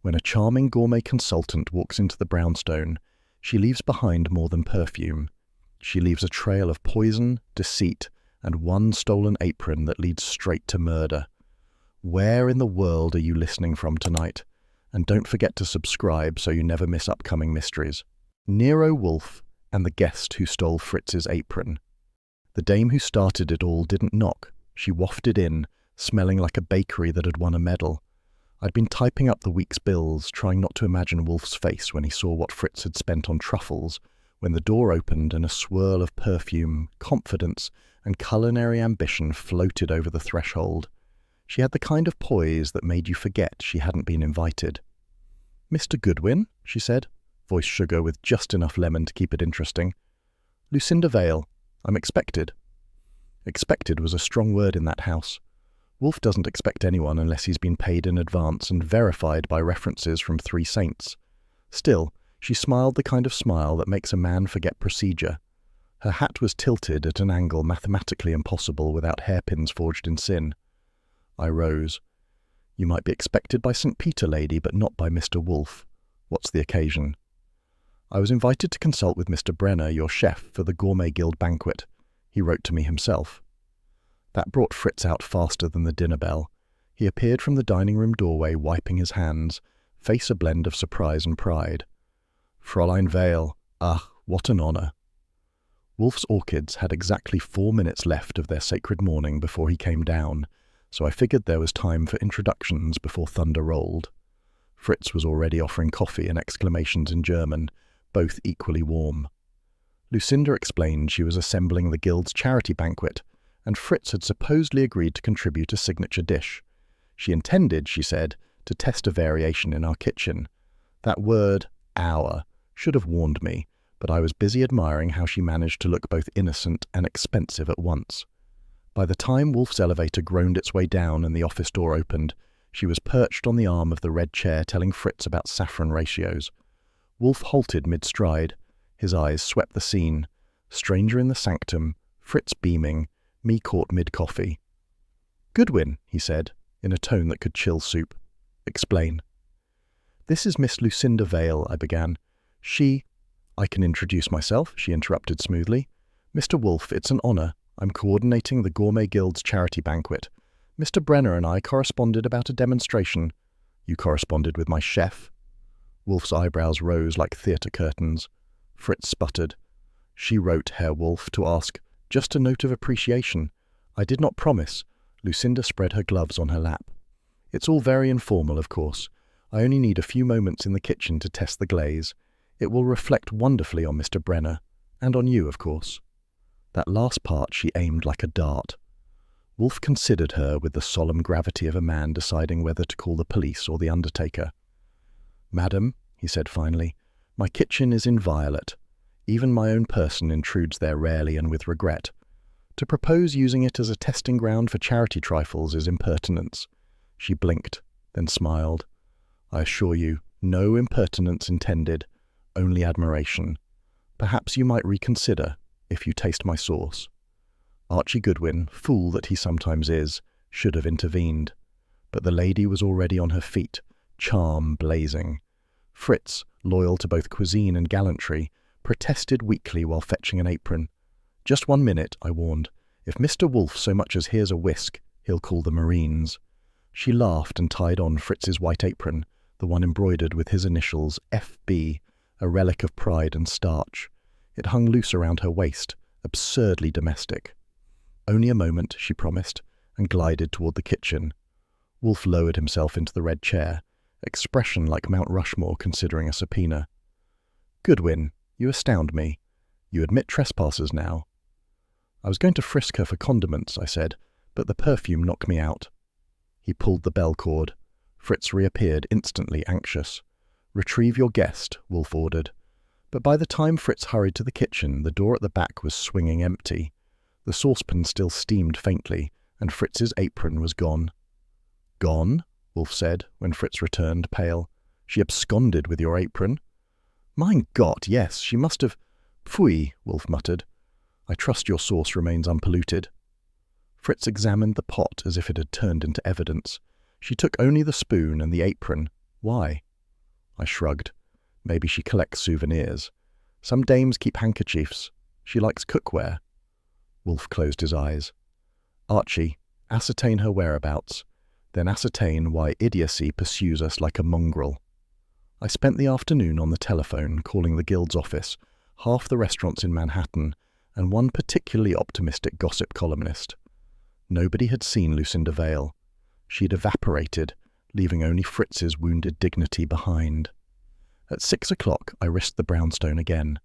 When a charming gourmet consultant walks into the brownstone, she leaves behind more than perfume. She leaves a trail of poison, deceit, and one stolen apron that leads straight to murder. Where in the world are you listening from tonight? And don't forget to subscribe so you never miss upcoming mysteries. Nero Wolfe and the guest who stole Fritz's apron. The dame who started it all didn't knock. She wafted in, smelling like a bakery that had won a medal. I'd been typing up the week's bills, trying not to imagine Wolfe's face when he saw what Fritz had spent on truffles, when the door opened and a swirl of perfume, confidence, and culinary ambition floated over the threshold. She had the kind of poise that made you forget she hadn't been invited. "Mr. Goodwin," she said, voice sugar with just enough lemon to keep it interesting. "Lucinda Vale. I'm expected." Expected was a strong word in that house. Wolfe doesn't expect anyone unless he's been paid in advance and verified by references from 3 saints. Still, she smiled the kind of smile that makes a man forget procedure. Her hat was tilted at an angle mathematically impossible without hairpins forged in sin. I rose. "You might be expected by St. Peter, lady, but not by Mr. Wolfe. What's the occasion?" "I was invited to consult with Mr. Brenner, your chef, for the Gourmet Guild banquet. He wrote to me himself." That brought Fritz out faster than the dinner bell. He appeared from the dining room doorway, wiping his hands, face a blend of surprise and pride. "Fräulein Vale, what an honour." Wolfe's orchids had exactly 4 minutes left of their sacred morning before he came down, so I figured there was time for introductions before thunder rolled. Fritz was already offering coffee and exclamations in German, both equally warm. Lucinda explained she was assembling the guild's charity banquet, and Fritz had supposedly agreed to contribute a signature dish. She intended, she said, to test a variation in our kitchen. That word, "our," should have warned me, but I was busy admiring how she managed to look both innocent and expensive at once. By the time Wolfe's elevator groaned its way down and the office door opened, she was perched on the arm of the red chair telling Fritz about saffron ratios. Wolfe halted mid-stride. His eyes swept the scene. Stranger in the sanctum, Fritz beaming, me caught mid-coffee. "Goodwin," he said, in a tone that could chill soup. "Explain." "This is Miss Lucinda Vale," I began. "I can introduce myself," she interrupted smoothly. "Mr. Wolfe, it's an honour. I'm coordinating the Gourmet Guild's charity banquet. Mr. Brenner and I corresponded about a demonstration." "You corresponded with my chef?" Wolfe's eyebrows rose like theatre curtains. Fritz sputtered. "She wrote, Herr Wolfe, to ask, just a note of appreciation. I did not promise." Lucinda spread her gloves on her lap. "It's all very informal, of course. I only need a few moments in the kitchen to test the glaze. It will reflect wonderfully on Mr. Brenner, and on you, of course." That last part she aimed like a dart. Wolfe considered her with the solemn gravity of a man deciding whether to call the police or the undertaker. "Madam," he said finally, "my kitchen is inviolate. Even my own person intrudes there rarely and with regret. To propose using it as a testing ground for charity trifles is impertinence." She blinked, then smiled. "I assure you, no impertinence intended, only admiration. Perhaps you might reconsider, if you taste my sauce." Archie Goodwin, fool that he sometimes is, should have intervened. But the lady was already on her feet, charm blazing. Fritz, loyal to both cuisine and gallantry, protested weakly while fetching an apron. "Just 1 minute," I warned. "If Mr. Wolfe so much as hears a whisk, he'll call the Marines." She laughed and tied on Fritz's white apron, the one embroidered with his initials, F.B., a relic of pride and starch. It hung loose around her waist, absurdly domestic. "Only a moment," she promised, and glided toward the kitchen. Wolfe lowered himself into the red chair, expression like Mount Rushmore considering a subpoena. "Goodwin, you astound me. You admit trespassers now." "I was going to frisk her for condiments," I said, "but the perfume knocked me out." He pulled the bell cord. Fritz reappeared, instantly anxious. "Retrieve your guest," Wolfe ordered. But by the time Fritz hurried to the kitchen, the door at the back was swinging empty. The saucepan still steamed faintly, and Fritz's apron was gone. "Gone?" Wolfe said, when Fritz returned, pale. "She absconded with your apron?" "Mein Gott, yes, she must have—" "Pfui," Wolfe muttered. "I trust your sauce remains unpolluted." Fritz examined the pot as if it had turned into evidence. She took only the spoon and the apron. Why? I shrugged. Maybe she collects souvenirs. Some dames keep handkerchiefs. She likes cookware. Wolfe closed his eyes. Archie, ascertain her whereabouts, then ascertain why idiocy pursues us like a mongrel. I spent the afternoon on the telephone calling the Guild's office, half the restaurants in Manhattan, and one particularly optimistic gossip columnist. Nobody had seen Lucinda Vale. She'd evaporated, leaving only Fritz's wounded dignity behind. At 6 o'clock, I risked the brownstone again.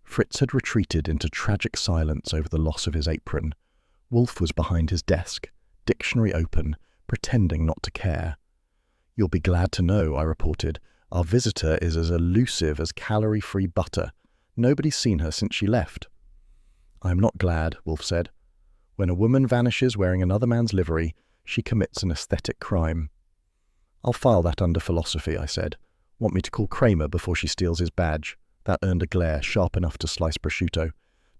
Fritz had retreated into tragic silence over the loss of his apron. Wolfe was behind his desk, dictionary open, pretending not to care. "You'll be glad to know," I reported, "our visitor is as elusive as calorie-free butter. Nobody's seen her since she left." "I'm not glad," Wolfe said. "When a woman vanishes wearing another man's livery, she commits an aesthetic crime." "I'll file that under philosophy," I said. "Want me to call Kramer before she steals his badge?" That earned a glare sharp enough to slice prosciutto.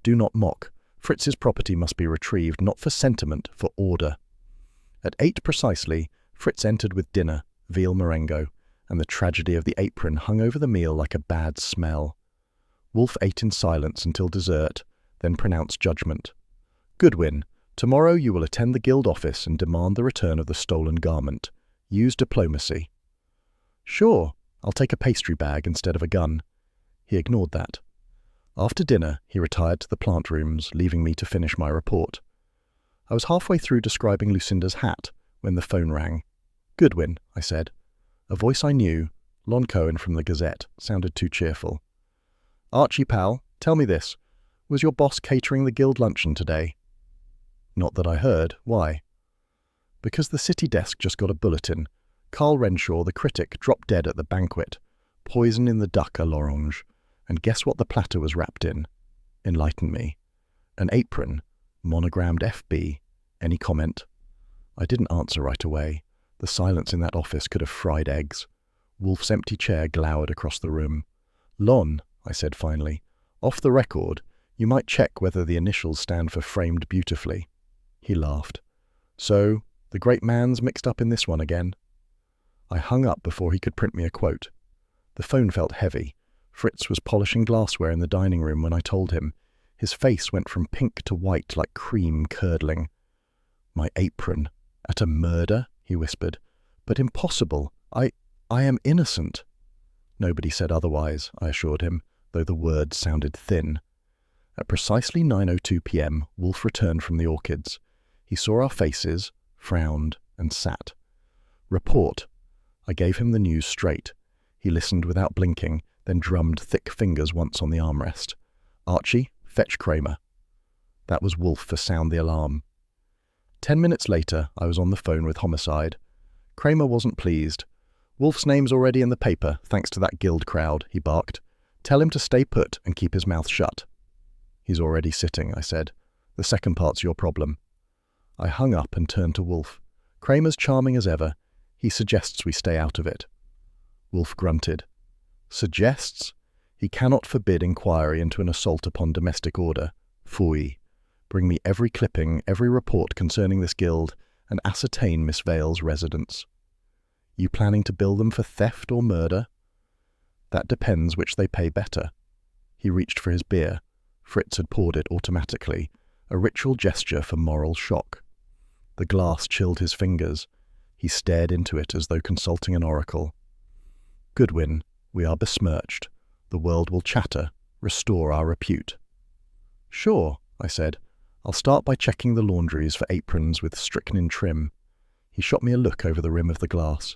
"Do not mock. Fritz's property must be retrieved, not for sentiment, for order." At 8 precisely, Fritz entered with dinner, veal marengo, and the tragedy of the apron hung over the meal like a bad smell. Wolfe ate in silence until dessert, then pronounced judgment. "Goodwin, tomorrow you will attend the Guild office and demand the return of the stolen garment. Use diplomacy." "Sure, I'll take a pastry bag instead of a gun." He ignored that. After dinner, he retired to the plant rooms, leaving me to finish my report. I was halfway through describing Lucinda's hat when the phone rang. "Goodwin," I said. A voice I knew, Lon Cohen from the Gazette, sounded too cheerful. "Archie, pal, tell me this. Was your boss catering the Guild luncheon today?" "Not that I heard. Why?" "Because the city desk just got a bulletin. Carl Renshaw, the critic, dropped dead at the banquet. Poison in the duck à l'orange. And guess what the platter was wrapped in?" "Enlighten me." "An apron. Monogrammed FB. Any comment?" I didn't answer right away. The silence in that office could have fried eggs. Wolfe's empty chair glowered across the room. "Lon," I said finally, "off the record, you might check whether the initials stand for framed beautifully." He laughed. "So, the great man's mixed up in this one again." I hung up before he could print me a quote. The phone felt heavy. Fritz was polishing glassware in the dining room when I told him. His face went from pink to white like cream curdling. "My apron. At a murder?" he whispered. "But impossible. I am innocent." Nobody said otherwise, I assured him, though the words sounded thin. At precisely 9:02 p.m., Wolfe returned from the orchids. He saw our faces, frowned, and sat. "Report." I gave him the news straight. He listened without blinking, then drummed thick fingers once on the armrest. "Archie, fetch Kramer." That was Wolfe for sound the alarm. 10 minutes later, I was on the phone with Homicide. Kramer wasn't pleased. "Wolfe's name's already in the paper, thanks to that Guild crowd," he barked. "Tell him to stay put and keep his mouth shut." "He's already sitting," I said. "The second part's your problem." I hung up and turned to Wolfe. "Kramer's charming as ever. He suggests we stay out of it." Wolfe grunted. "Suggests? He cannot forbid inquiry into an assault upon domestic order. Phooey. Bring me every clipping, every report concerning this Guild, and ascertain Miss Vale's residence." "You planning to bill them for theft or murder?" "That depends which they pay better." He reached for his beer. Fritz had poured it automatically, a ritual gesture for moral shock. The glass chilled his fingers. He stared into it as though consulting an oracle. "Goodwin, we are besmirched. The world will chatter, restore our repute." "Sure," I said. "I'll start by checking the laundries for aprons with strychnine trim." He shot me a look over the rim of the glass.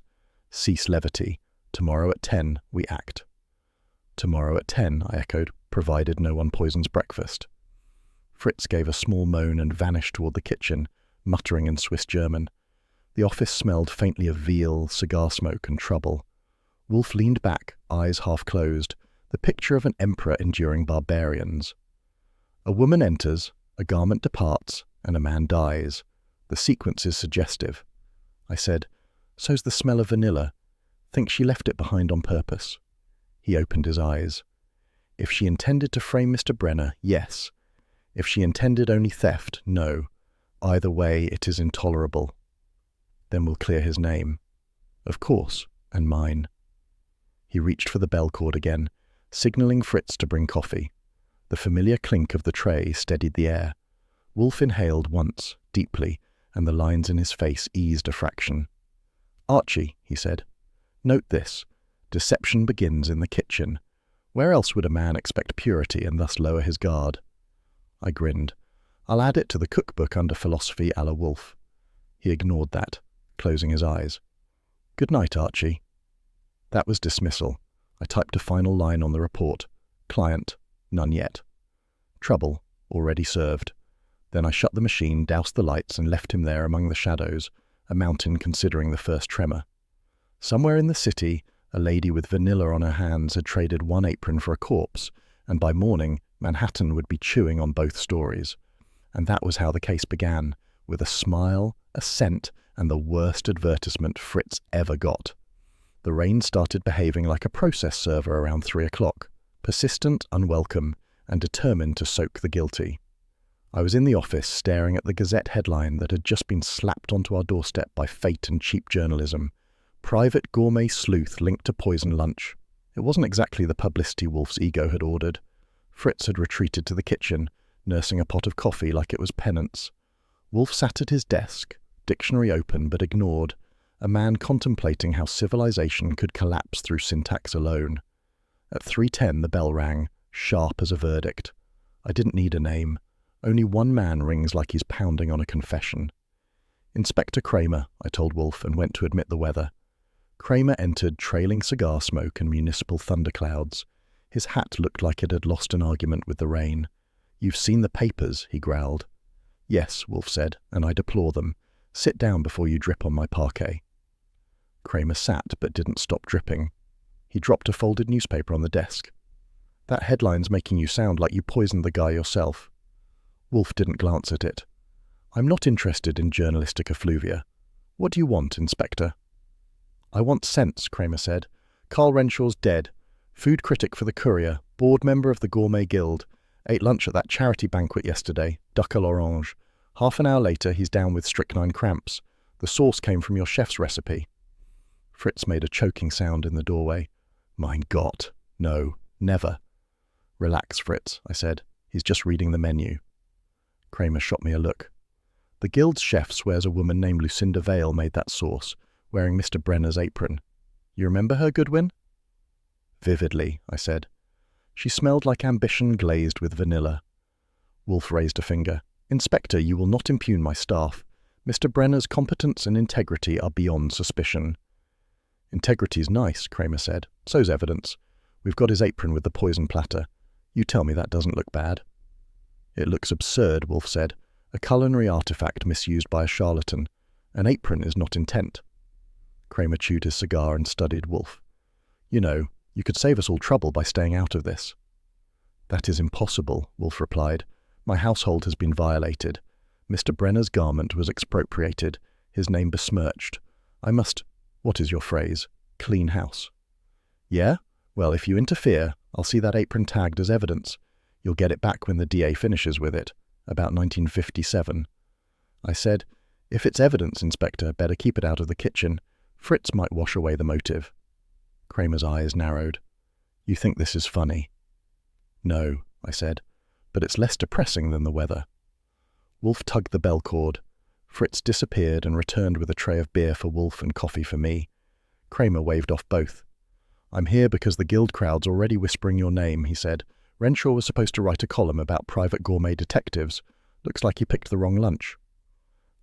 "Cease levity. Tomorrow at 10, we act." "Tomorrow at 10, I echoed, "provided no one poisons breakfast." Fritz gave a small moan and vanished toward the kitchen, muttering in Swiss German. The office smelled faintly of veal, cigar smoke, and trouble. Wolfe leaned back, eyes half closed, the picture of an emperor enduring barbarians. A woman enters, a garment departs, and a man dies. The sequence is suggestive. I said, "So's the smell of vanilla. Think she left it behind on purpose?" He opened his eyes. "If she intended to frame Mr. Brenner, yes. If she intended only theft, no. Either way, it is intolerable." "Then we'll clear his name." "Of course, and mine." He reached for the bell cord again, signalling Fritz to bring coffee. The familiar clink of the tray steadied the air. Wolfe inhaled once, deeply, and the lines in his face eased a fraction. "Archie," he said, "note this. Deception begins in the kitchen. Where else would a man expect purity and thus lower his guard?" I grinned. "I'll add it to the cookbook under philosophy a la Wolfe." He ignored that, closing his eyes. "Good night, Archie." That was dismissal. I typed a final line on the report. Client, none yet. Trouble, already served. Then I shut the machine, doused the lights, and left him there among the shadows, a mountain considering the first tremor. Somewhere in the city, a lady with vanilla on her hands had traded one apron for a corpse, and by morning, Manhattan would be chewing on both stories. And that was how the case began, with a smile, a scent, and the worst advertisement Fritz ever got. The rain started behaving like a process server around 3 o'clock, persistent, unwelcome, and determined to soak the guilty. I was in the office staring at the Gazette headline that had just been slapped onto our doorstep by fate and cheap journalism. Private gourmet sleuth linked to poison lunch. It wasn't exactly the publicity Wolfe's ego had ordered. Fritz had retreated to the kitchen, nursing a pot of coffee like it was penance. Wolfe sat at his desk, dictionary open but ignored, a man contemplating how civilization could collapse through syntax alone. At 3:10 the bell rang, sharp as a verdict. I didn't need a name. Only one man rings like he's pounding on a confession. "Inspector Kramer," I told Wolfe, and went to admit the weather. Kramer entered, trailing cigar smoke and municipal thunderclouds. His hat looked like it had lost an argument with the rain. "You've seen the papers," he growled. "Yes," Wolfe said, "and I deplore them. Sit down before you drip on my parquet." Kramer sat, but didn't stop dripping. He dropped a folded newspaper on the desk. "That headline's making you sound like you poisoned the guy yourself." Wolfe didn't glance at it. "I'm not interested in journalistic effluvia. What do you want, Inspector?" "I want sense," Kramer said. "Carl Renshaw's dead. Food critic for the Courier, board member of the Gourmet Guild. Ate lunch at that charity banquet yesterday, duck à l'orange. Half an hour later, he's down with strychnine cramps. The sauce came from your chef's recipe." Fritz made a choking sound in the doorway. "Mein Gott. No, never." "Relax, Fritz," I said. "He's just reading the menu." Kramer shot me a look. "The Guild's chef swears a woman named Lucinda Vale made that sauce, wearing Mr. Brenner's apron. You remember her, Goodwin?" "Vividly," I said. "She smelled like ambition glazed with vanilla." Wolfe raised a finger. "Inspector, you will not impugn my staff. Mr. Brenner's competence and integrity are beyond suspicion." "Integrity's nice," Kramer said. "So's evidence. We've got his apron with the poison platter. You tell me that doesn't look bad." "It looks absurd," Wolfe said. "A culinary artifact misused by a charlatan. An apron is not intent." Kramer chewed his cigar and studied Wolfe. "You know, you could save us all trouble by staying out of this." "That is impossible," Wolfe replied. "My household has been violated. Mr. Brenner's garment was expropriated, his name besmirched. I must, what is your phrase, clean house." "Yeah? Well, if you interfere, I'll see that apron tagged as evidence. You'll get it back when the DA finishes with it, about 1957. I said, "If it's evidence, Inspector, better keep it out of the kitchen. Fritz might wash away the motive." Kramer's eyes narrowed. "You think this is funny?" "No," I said, "but it's less depressing than the weather." Wolfe tugged the bell cord. Fritz disappeared and returned with a tray of beer for Wolfe and coffee for me. Kramer waved off both. "I'm here because the Guild crowd's already whispering your name," he said. "Renshaw was supposed to write a column about private gourmet detectives. Looks like he picked the wrong lunch."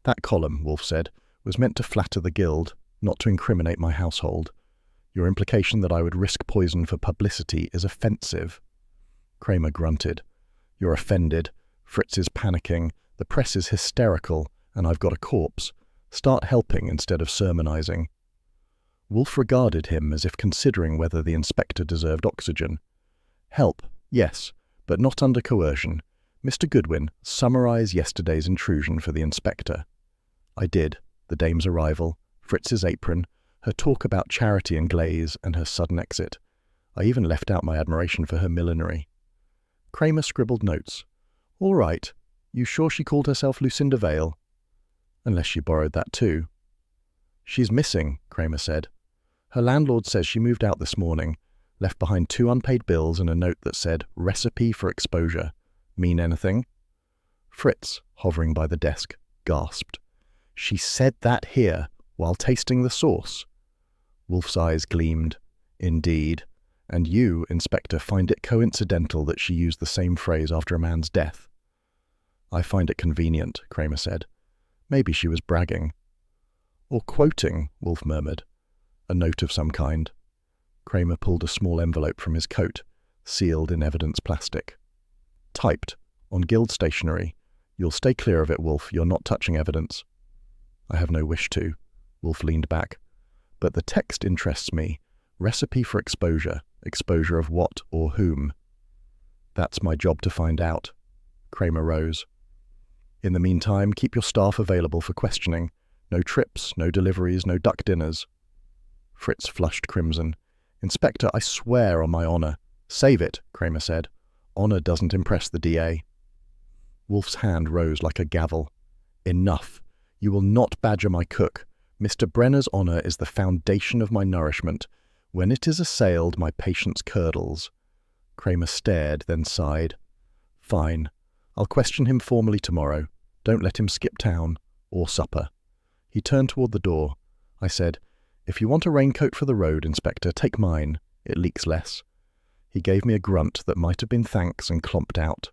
"That column," Wolfe said, "was meant to flatter the Guild, not to incriminate my household. Your implication that I would risk poison for publicity is offensive." Kramer grunted. "You're offended. Fritz is panicking. The press is hysterical, and I've got a corpse. Start helping instead of sermonizing." Wolfe regarded him as if considering whether the inspector deserved oxygen. "Help, yes, but not under coercion. Mr. Goodwin, summarize yesterday's intrusion for the inspector." I did. The dame's arrival, Fritz's apron, her talk about charity and glaze, and her sudden exit. I even left out my admiration for her millinery. Kramer scribbled notes. "All right. You sure she called herself Lucinda Vale?" "Unless she borrowed that too." "She's missing," Kramer said. Her landlord says she moved out this morning, left behind 2 unpaid bills and a note that said, "Recipe for exposure." Mean anything? Fritz, hovering by the desk, gasped. She said that here, while tasting the sauce. Wolfe's eyes gleamed. Indeed. And you, Inspector, find it coincidental that she used the same phrase after a man's death? I find it convenient, Kramer said. Maybe she was bragging. Or quoting, Wolfe murmured. A note of some kind. Kramer pulled a small envelope from his coat, sealed in evidence plastic. Typed, on guild stationery. You'll stay clear of it, Wolfe. You're not touching evidence. I have no wish to. Wolfe leaned back. But the text interests me. Recipe for exposure. Exposure of what or whom? That's my job to find out. Kramer rose. In the meantime, keep your staff available for questioning. No trips, no deliveries, no duck dinners. Fritz flushed crimson. Inspector, I swear on my honor. Save it, Kramer said. Honor doesn't impress the DA. Wolfe's hand rose like a gavel. Enough. You will not badger my cook. Mr. Brenner's honor is the foundation of my nourishment. When it is assailed, my patience curdles. Kramer stared, then sighed. Fine. I'll question him formally tomorrow. Don't let him skip town. Or supper. He turned toward the door. I said, If you want a raincoat for the road, Inspector, take mine. It leaks less. He gave me a grunt that might have been thanks and clomped out.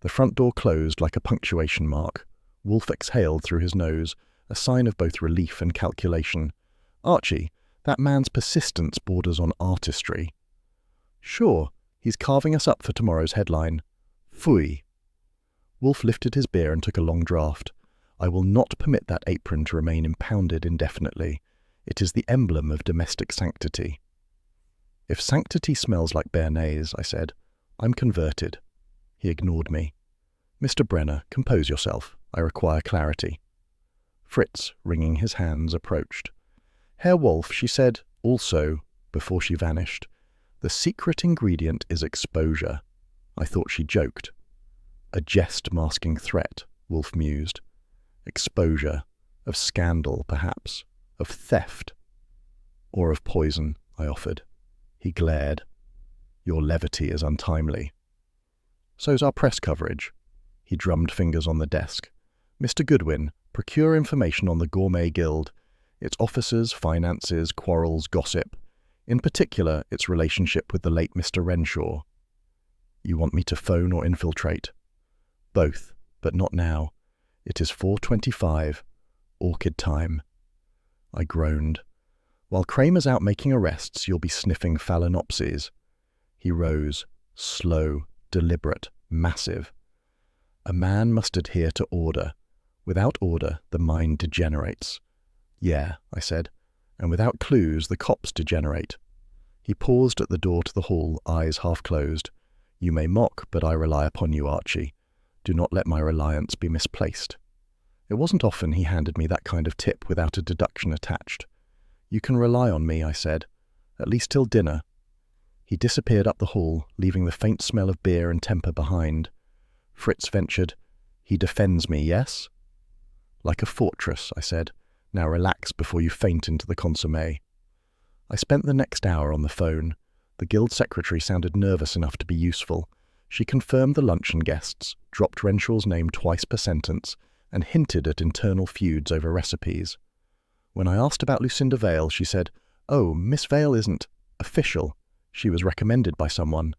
The front door closed like a punctuation mark. Wolfe exhaled through his nose, a sign of both relief and calculation. Archie, that man's persistence borders on artistry. Sure, he's carving us up for tomorrow's headline. Phooey. Wolfe lifted his beer and took a long draught. I will not permit that apron to remain impounded indefinitely. It is the emblem of domestic sanctity. If sanctity smells like béarnaise, I said, I'm converted. He ignored me. Mr. Brenner, compose yourself. I require clarity. Fritz, wringing his hands, approached. Herr Wolfe, she said, also, before she vanished, the secret ingredient is exposure. I thought she joked. A jest masking threat, Wolfe mused. Exposure. Of scandal, perhaps. Of theft. Or of poison, I offered. He glared. Your levity is untimely. So's our press coverage. He drummed fingers on the desk. Mr. Goodwin, procure information on the Gourmet Guild, its officers, finances, quarrels, gossip. In particular, its relationship with the late Mr. Renshaw. You want me to phone or infiltrate? Both, but not now. It is 4:25. Orchid time. I groaned. While Kramer's out making arrests, you'll be sniffing phalaenopses. He rose, slow, deliberate, massive. A man must adhere to order. Without order, the mind degenerates. Yeah, I said, and without clues, the cops degenerate. He paused at the door to the hall, eyes half closed. You may mock, but I rely upon you, Archie. Do not let my reliance be misplaced. It wasn't often he handed me that kind of tip without a deduction attached. You can rely on me, I said, at least till dinner. He disappeared up the hall, leaving the faint smell of beer and temper behind. Fritz ventured, He defends me, yes? Like a fortress, I said. Now relax before you faint into the consommé. I spent the next hour on the phone. The guild secretary sounded nervous enough to be useful. She confirmed the luncheon guests, dropped Renshaw's name twice per sentence, and hinted at internal feuds over recipes. When I asked about Lucinda Vale, she said, Oh, Miss Vale isn't official. She was recommended by someone.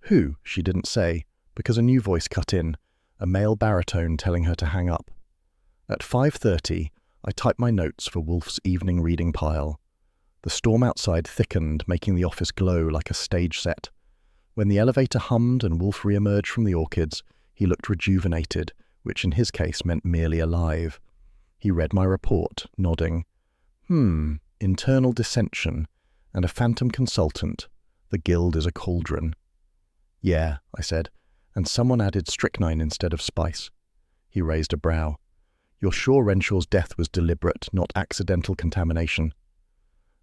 Who, she didn't say, because a new voice cut in, a male baritone telling her to hang up. At 5:30, I typed my notes for Wolfe's evening reading pile. The storm outside thickened, making the office glow like a stage set. When the elevator hummed and Wolfe re-emerged from the orchids, he looked rejuvenated, which in his case meant merely alive. He read my report, nodding. Internal dissension, and a phantom consultant. The guild is a cauldron. Yeah, I said, and someone added strychnine instead of spice. He raised a brow. You're sure Renshaw's death was deliberate, not accidental contamination?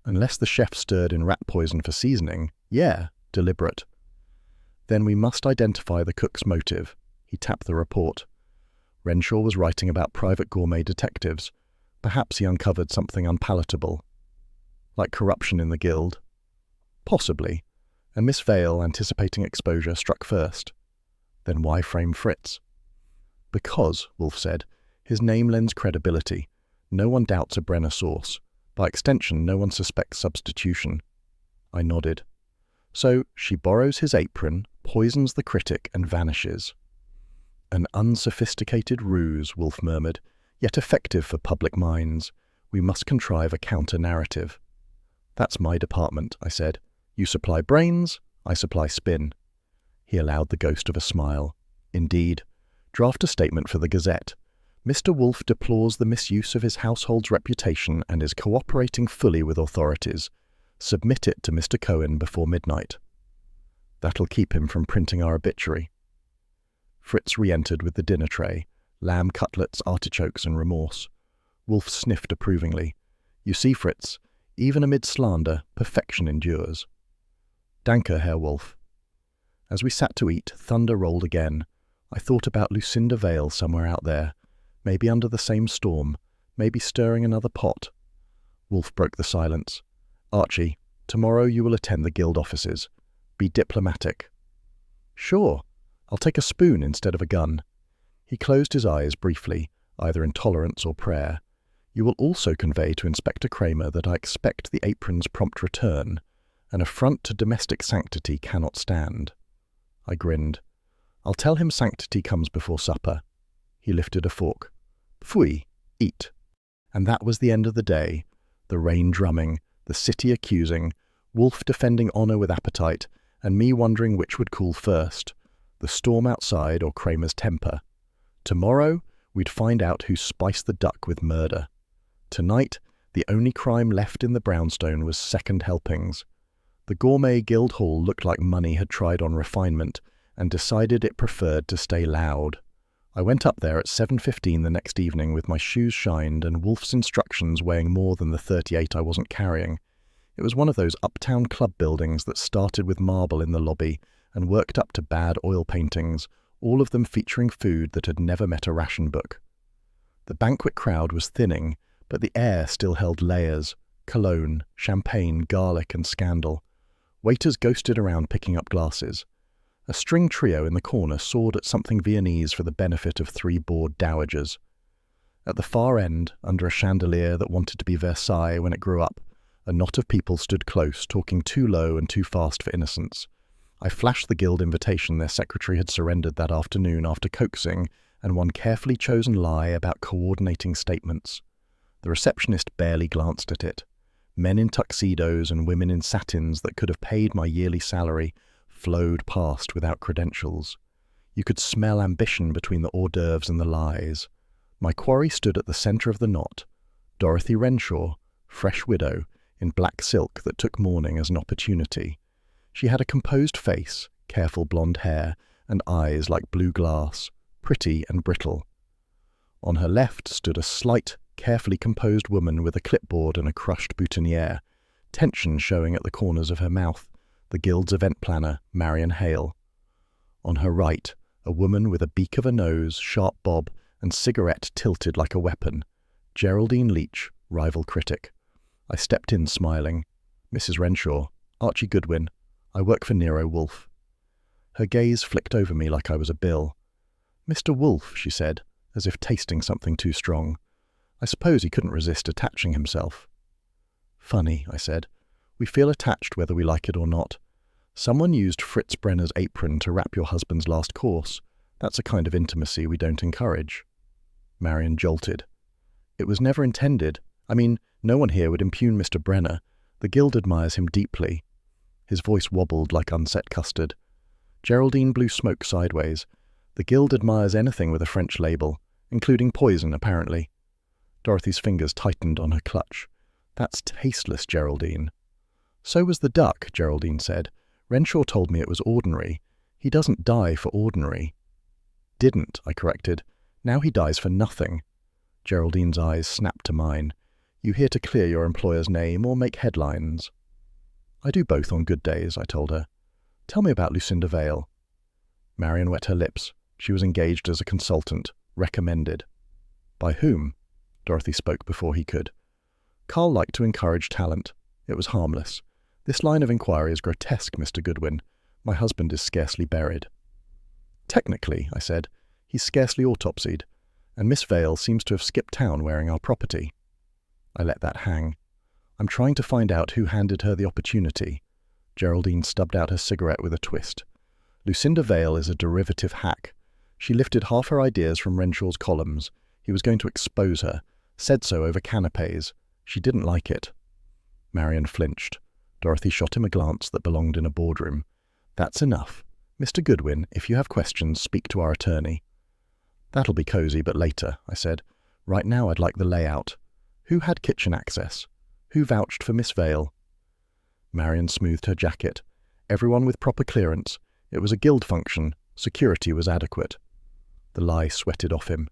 Unless the chef stirred in rat poison for seasoning, yeah, deliberate. Then we must identify the cook's motive. He tapped the report. Renshaw was writing about private gourmet detectives. Perhaps he uncovered something unpalatable. Like corruption in the guild? Possibly. And Miss Vale, anticipating exposure, struck first. Then why frame Fritz? Because, Wolfe said, his name lends credibility. No one doubts a Brenner source. By extension, no one suspects substitution. I nodded. So she borrows his apron, poisons the critic, and vanishes. An unsophisticated ruse, Wolfe murmured, yet effective for public minds. We must contrive a counter-narrative. That's my department, I said. You supply brains, I supply spin. He allowed the ghost of a smile. Indeed. Draft a statement for the Gazette. Mr. Wolfe deplores the misuse of his household's reputation and is cooperating fully with authorities. Submit it to Mr. Cohen before midnight. That'll keep him from printing our obituary. Fritz re-entered with the dinner tray, lamb cutlets, artichokes, and remorse. Wolfe sniffed approvingly. You see, Fritz, even amid slander, perfection endures. Danke, Herr Wolfe. As we sat to eat, thunder rolled again. I thought about Lucinda Vale somewhere out there, maybe under the same storm, maybe stirring another pot. Wolfe broke the silence. Archie, tomorrow you will attend the guild offices. Be diplomatic. Sure. I'll take a spoon instead of a gun. He closed his eyes briefly, either in tolerance or prayer. You will also convey to Inspector Kramer that I expect the apron's prompt return. An affront to domestic sanctity cannot stand. I grinned. I'll tell him sanctity comes before supper. He lifted a fork. Pfui, eat. And that was the end of the day. The rain drumming, the city accusing, Wolfe defending honour with appetite, and me wondering which would cool first, the storm outside or Kramer's temper. Tomorrow, we'd find out who spiced the duck with murder. Tonight, the only crime left in the brownstone was second helpings. The gourmet guild hall looked like money had tried on refinement and decided it preferred to stay loud. I went up there at 7:15 the next evening with my shoes shined and Wolfe's instructions weighing more than the 38 I wasn't carrying. It was one of those uptown club buildings that started with marble in the lobby and worked up to bad oil paintings, all of them featuring food that had never met a ration book. The banquet crowd was thinning, but the air still held layers: cologne, champagne, garlic, and scandal. Waiters ghosted around picking up glasses. A string trio in the corner sawed at something Viennese for the benefit of 3 bored dowagers. At the far end, under a chandelier that wanted to be Versailles when it grew up, a knot of people stood close, talking too low and too fast for innocence. I flashed the guild invitation their secretary had surrendered that afternoon after coaxing, and one carefully chosen lie about coordinating statements. The receptionist barely glanced at it. Men in tuxedos and women in satins that could have paid my yearly salary flowed past without credentials. You could smell ambition between the hors d'oeuvres and the lies. My quarry stood at the centre of the knot. Dorothy Renshaw, fresh widow, in black silk that took mourning as an opportunity. She had a composed face, careful blonde hair, and eyes like blue glass, pretty and brittle. On her left stood a slight, carefully composed woman with a clipboard and a crushed boutonniere, tension showing at the corners of her mouth, the guild's event planner, Marion Hale. On her right, a woman with a beak of a nose, sharp bob, and cigarette tilted like a weapon, Geraldine Leach, rival critic. I stepped in smiling. Mrs. Renshaw, Archie Goodwin. I work for Nero Wolfe. Her gaze flicked over me like I was a bill. Mr. Wolfe, she said, as if tasting something too strong. I suppose he couldn't resist attaching himself. Funny, I said. We feel attached whether we like it or not. Someone used Fritz Brenner's apron to wrap your husband's last course. That's a kind of intimacy we don't encourage. Marion jolted. It was never intended. I mean, no one here would impugn Mr. Brenner. The guild admires him deeply. His voice wobbled like unset custard. Geraldine blew smoke sideways. The guild admires anything with a French label, including poison, apparently. Dorothy's fingers tightened on her clutch. That's tasteless, Geraldine. So was the duck, Geraldine said. Renshaw told me it was ordinary. He doesn't die for ordinary. Didn't, I corrected. Now he dies for nothing. Geraldine's eyes snapped to mine. You here to clear your employer's name or make headlines? I do both on good days, I told her. Tell me about Lucinda Vale. Marion wet her lips. She was engaged as a consultant, recommended. By whom? Dorothy spoke before he could. Carl liked to encourage talent. It was harmless. This line of inquiry is grotesque, Mr. Goodwin. My husband is scarcely buried. Technically, I said, he's scarcely autopsied, and Miss Vale seems to have skipped town wearing our property. I let that hang. I'm trying to find out who handed her the opportunity. Geraldine stubbed out her cigarette with a twist. Lucinda Vale is a derivative hack. She lifted half her ideas from Renshaw's columns. He was going to expose her. Said so over canapes. She didn't like it. Marion flinched. Dorothy shot him a glance that belonged in a boardroom. That's enough. Mr. Goodwin, if you have questions, speak to our attorney. That'll be cosy, but later, I said. Right now I'd like the layout. Who had kitchen access? Who vouched for Miss Vale? Marion smoothed her jacket. Everyone with proper clearance. It was a guild function. Security was adequate. The lie sweated off him.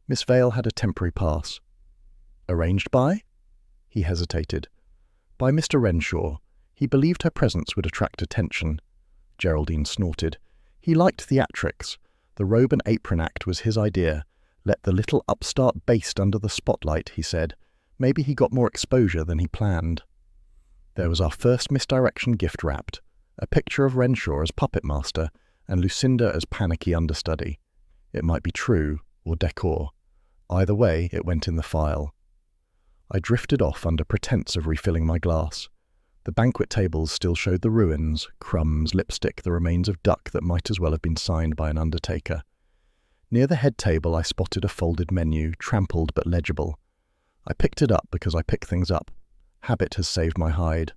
Miss Vale had a temporary pass. Arranged by? He hesitated. By Mr. Renshaw. He believed her presence would attract attention. Geraldine snorted. He liked theatrics. The robe and apron act was his idea. Let the little upstart baste under the spotlight, he said. Maybe he got more exposure than he planned. There was our first misdirection gift wrapped. A picture of Renshaw as puppet master and Lucinda as panicky understudy. It might be true or decor. Either way, it went in the file. I drifted off under pretense of refilling my glass. The banquet tables still showed the ruins, crumbs, lipstick, the remains of duck that might as well have been signed by an undertaker. Near the head table I spotted a folded menu, trampled but legible. I picked it up because I pick things up. Habit has saved my hide.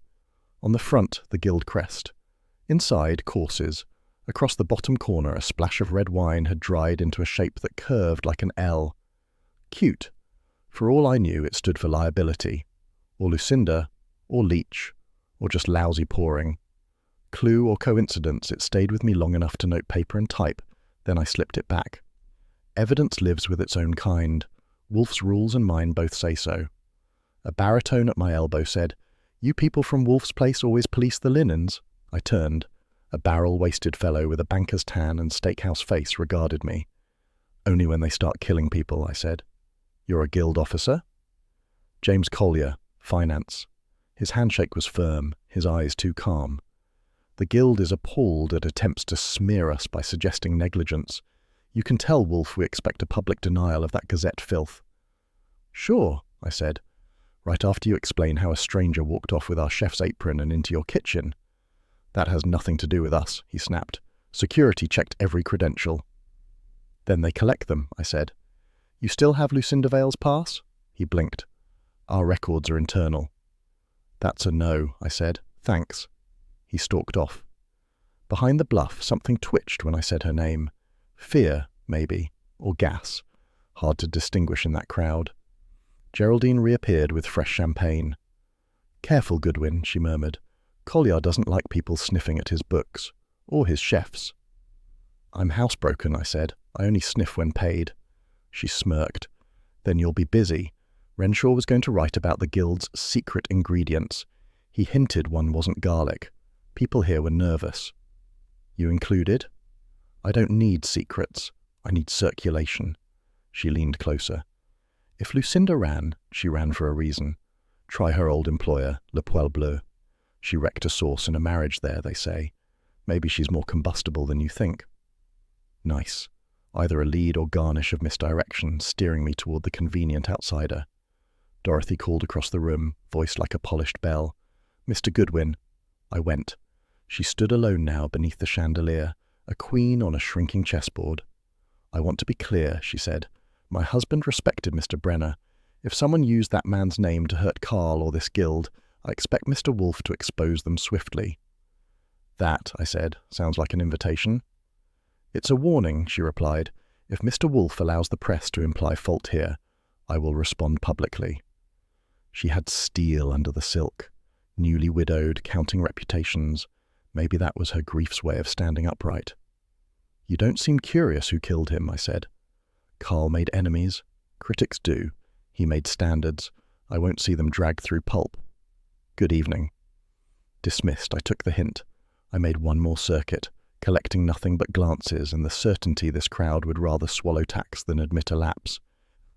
On the front, the guild crest. Inside, courses. Across the bottom corner, a splash of red wine had dried into a shape that curved like an L. Cute. For all I knew, it stood for liability. Or Lucinda, or leech, or just lousy pouring. Clue or coincidence, it stayed with me long enough to note paper and type, then I slipped it back. Evidence lives with its own kind. Wolfe's rules and mine both say so. A baritone at my elbow said, "You people from Wolfe's place always police the linens?" I turned. A barrel-waisted fellow with a banker's tan and steakhouse face regarded me. "Only when they start killing people," I said. "You're a guild officer?" "James Collier, finance." His handshake was firm, his eyes too calm. "The guild is appalled at attempts to smear us by suggesting negligence. You can tell Wolfe we expect a public denial of that Gazette filth." "Sure," I said. "Right after you explain how a stranger walked off with our chef's apron and into your kitchen." "That has nothing to do with us," he snapped. "Security checked every credential." "Then they collect them," I said. "You still have Lucinda Vale's pass?" He blinked. "Our records are internal." "That's a no," I said. "Thanks." He stalked off. Behind the bluff, something twitched when I said her name. Fear, maybe, or gas. Hard to distinguish in that crowd. Geraldine reappeared with fresh champagne. "Careful, Goodwin," she murmured. "Collier doesn't like people sniffing at his books. Or his chefs." "I'm housebroken," I said. "I only sniff when paid." She smirked. "Then you'll be busy." Renshaw was going to write about the guild's secret ingredients. He hinted one wasn't garlic. People here were nervous. "You included?" "I don't need secrets. I need circulation." She leaned closer. "If Lucinda ran, she ran for a reason. Try her old employer, Le Poil Bleu. She wrecked a sauce in a marriage there, they say. Maybe she's more combustible than you think." Nice. Either a lead or garnish of misdirection, steering me toward the convenient outsider. Dorothy called across the room, voice like a polished bell. "Mr. Goodwin." I went. She stood alone now beneath the chandelier, a queen on a shrinking chessboard. "I want to be clear," she said. "My husband respected Mr. Brenner. If someone used that man's name to hurt Carl or this guild, I expect Mr. Wolfe to expose them swiftly." "That," I said, "sounds like an invitation." "It's a warning," she replied. "If Mr. Wolfe allows the press to imply fault here, I will respond publicly." She had steel under the silk. Newly widowed, counting reputations. Maybe that was her grief's way of standing upright. "You don't seem curious who killed him," I said. "Carl made enemies. Critics do. He made standards. I won't see them dragged through pulp. Good evening." Dismissed, I took the hint. I made one more circuit, collecting nothing but glances and the certainty this crowd would rather swallow tax than admit a lapse.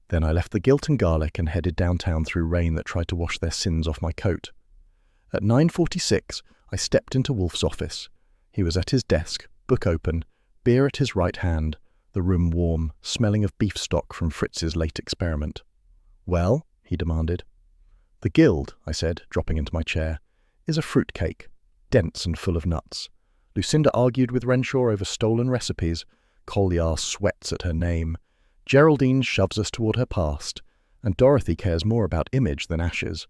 Then I left the guilt and garlic and headed downtown through rain that tried to wash their sins off my coat. At 9:46, I stepped into Wolfe's office. He was at his desk, book open, beer at his right hand, the room warm, smelling of beef stock from Fritz's late experiment. "Well?" he demanded. "The Guild," I said, dropping into my chair, "is a fruitcake, dense and full of nuts. Lucinda argued with Renshaw over stolen recipes. Collard sweats at her name. Geraldine shoves us toward her past, and Dorothy cares more about image than ashes.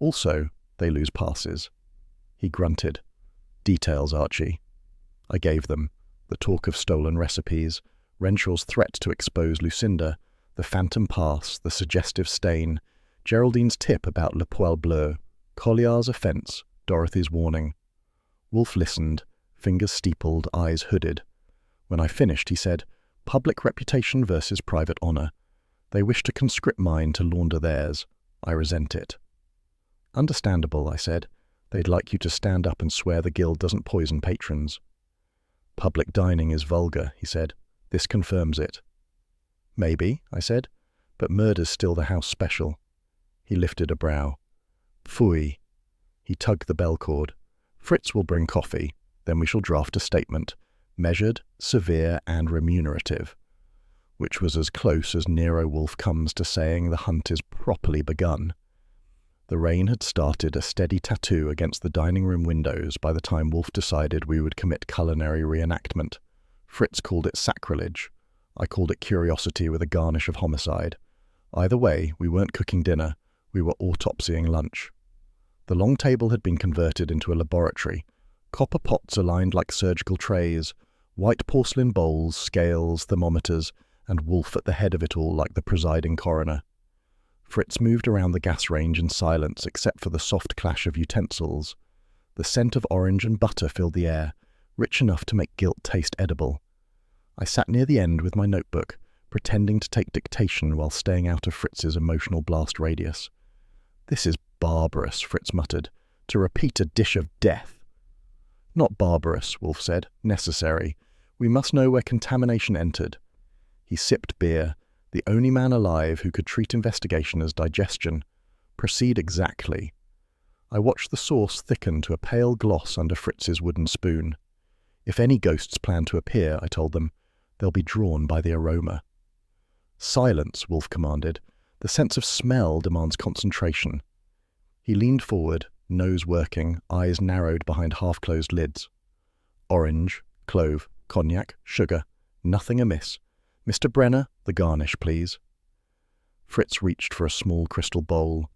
Also, they lose passes." He grunted. "Details, Archie." I gave them. The talk of stolen recipes, Renshaw's threat to expose Lucinda, the phantom pass, the suggestive stain, Geraldine's tip about Le Poil Bleu, Collier's offence, Dorothy's warning. Wolfe listened, fingers steepled, eyes hooded. When I finished, he said, "Public reputation versus private honour. They wish to conscript mine to launder theirs. I resent it." "Understandable," I said. "They'd like you to stand up and swear the Guild doesn't poison patrons." "Public dining is vulgar," he said. "This confirms it." "Maybe," I said, "but murder's still the house special." He lifted a brow. "Phooey." He tugged the bell cord. "Fritz will bring coffee. Then we shall draft a statement, measured, severe, and remunerative," which was as close as Nero Wolfe comes to saying the hunt is properly begun. The rain had started a steady tattoo against the dining room windows by the time Wolfe decided we would commit culinary reenactment. Fritz called it sacrilege. I called it curiosity with a garnish of homicide. Either way, we weren't cooking dinner, we were autopsying lunch. The long table had been converted into a laboratory. Copper pots aligned like surgical trays, white porcelain bowls, scales, thermometers, and Wolfe at the head of it all like the presiding coroner. Fritz moved around the gas range in silence except for the soft clash of utensils. The scent of orange and butter filled the air, rich enough to make guilt taste edible. I sat near the end with my notebook, pretending to take dictation while staying out of Fritz's emotional blast radius. "This is barbarous," Fritz muttered. "To repeat a dish of death." "Not barbarous," Wolfe said. "Necessary. We must know where contamination entered." He sipped beer, the only man alive who could treat investigation as digestion. "Proceed exactly." I watched the sauce thicken to a pale gloss under Fritz's wooden spoon. "If any ghosts plan to appear," I told them, "they'll be drawn by the aroma." "Silence," Wolfe commanded. "The sense of smell demands concentration." He leaned forward, nose working, eyes narrowed behind half-closed lids. "Orange, clove, cognac, sugar, nothing amiss. Mr. Brenner, the garnish, please." Fritz reached for a small crystal bowl.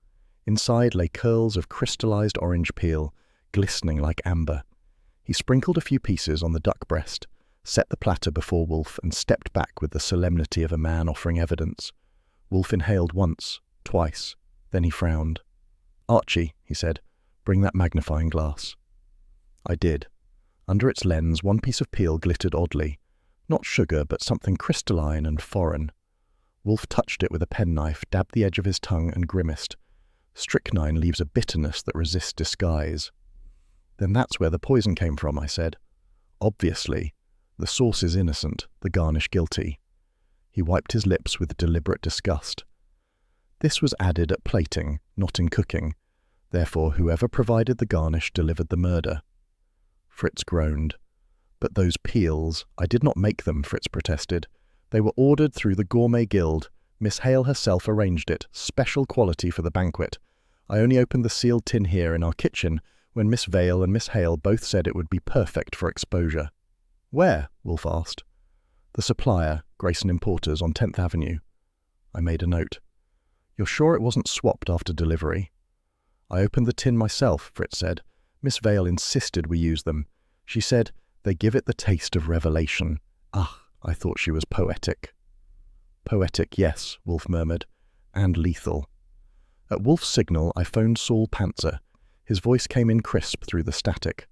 Inside lay curls of crystallized orange peel, glistening like amber. He sprinkled a few pieces on the duck breast, set the platter before Wolfe, and stepped back with the solemnity of a man offering evidence. Wolfe inhaled once, twice, then he frowned. "Archie," he said, "bring that magnifying glass." I did. Under its lens, one piece of peel glittered oddly. Not sugar, but something crystalline and foreign. Wolfe touched it with a penknife, dabbed the edge of his tongue, and grimaced. "Strychnine leaves a bitterness that resists disguise." "Then that's where the poison came from," I said. "Obviously. The sauce is innocent, the garnish guilty." He wiped his lips with deliberate disgust. "This was added at plating, not in cooking. Therefore, whoever provided the garnish delivered the murder." Fritz groaned. "But those peels, I did not make them," Fritz protested. "They were ordered through the Gourmet Guild. Miss Hale herself arranged it, special quality for the banquet. I only opened the sealed tin here in our kitchen when Miss Vale and Miss Hale both said it would be perfect for exposure." "Where?" Wolfe asked. "The supplier, Grayson Importers, on 10th Avenue. I made a note. "You're sure it wasn't swapped after delivery?" "I opened the tin myself," Fritz said. "Miss Vale insisted we use them. She said, they give it the taste of revelation." Ah, I thought she was poetic. "Poetic, yes," Wolfe murmured, "and lethal." At Wolfe's signal, I phoned Saul Pantzer. His voice came in crisp through the static.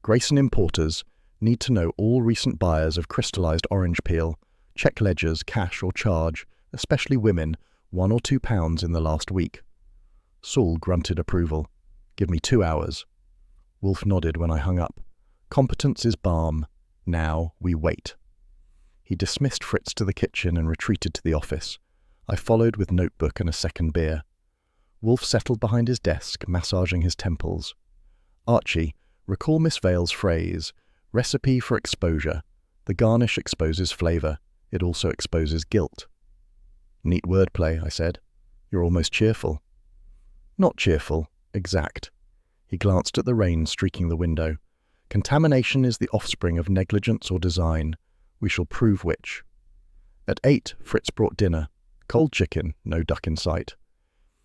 "Grayson Importers need to know all recent buyers of crystallized orange peel. Check ledgers, cash or charge, especially women, 1 or 2 pounds in the last week." Saul grunted approval. "Give me 2 hours." Wolfe nodded when I hung up. "Competence is balm. Now we wait." He dismissed Fritz to the kitchen and retreated to the office. I followed with notebook and a second beer. Wolfe settled behind his desk, massaging his temples. Archie, recall Miss Vale's phrase, recipe for exposure. The garnish exposes flavour. It also exposes guilt. Neat wordplay, I said. You're almost cheerful. Not cheerful, exact. He glanced at the rain streaking the window. Contamination is the offspring of negligence or design. We shall prove which. At 8, Fritz brought dinner. Cold chicken, no duck in sight.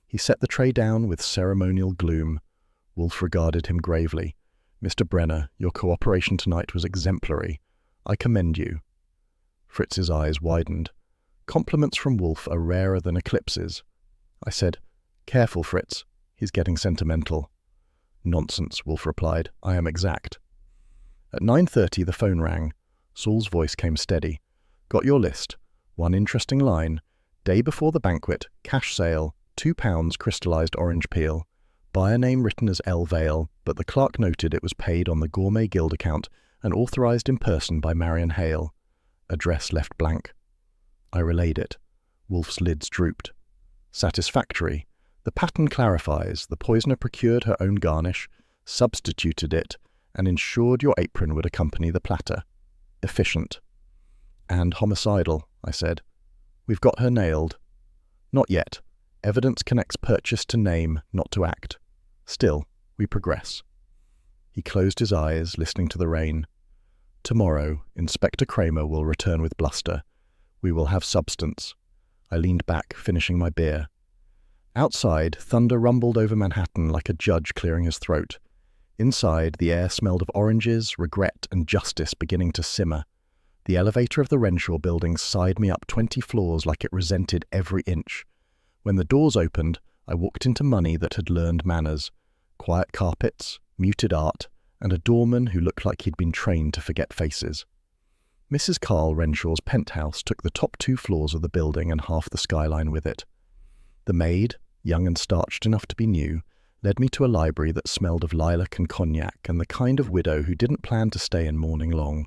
He set the tray down with ceremonial gloom. Wolfe regarded him gravely. Mr. Brenner, your cooperation tonight was exemplary. I commend you. Fritz's eyes widened. Compliments from Wolfe are rarer than eclipses. I said, Careful, Fritz. He's getting sentimental. Nonsense, Wolfe replied. I am exact. At 9:30 the phone rang. Saul's voice came steady. Got your list. One interesting line. Day before the banquet, cash sale, £2 crystallised orange peel. Buyer name written as L. Vale, but the clerk noted it was paid on the Gourmet Guild account and authorised in person by Marion Hale. Address left blank. I relayed it. Wolfe's lids drooped. Satisfactory. The pattern clarifies. The poisoner procured her own garnish, substituted it, and ensured your apron would accompany the platter. Efficient. And homicidal, I said. We've got her nailed. Not yet. Evidence connects purchase to name, not to act. Still, we progress. He closed his eyes, listening to the rain. Tomorrow, Inspector Kramer will return with bluster. We will have substance. I leaned back, finishing my beer. Outside, thunder rumbled over Manhattan like a judge clearing his throat. Inside, the air smelled of oranges, regret, and justice beginning to simmer. The elevator of the Renshaw building sighed me up 20 floors like it resented every inch. When the doors opened, I walked into money that had learned manners. Quiet carpets, muted art, and a doorman who looked like he'd been trained to forget faces. Mrs. Carl Renshaw's penthouse took the top 2 floors of the building and half the skyline with it. The maid, young and starched enough to be new, led me to a library that smelled of lilac and cognac and the kind of widow who didn't plan to stay in mourning long.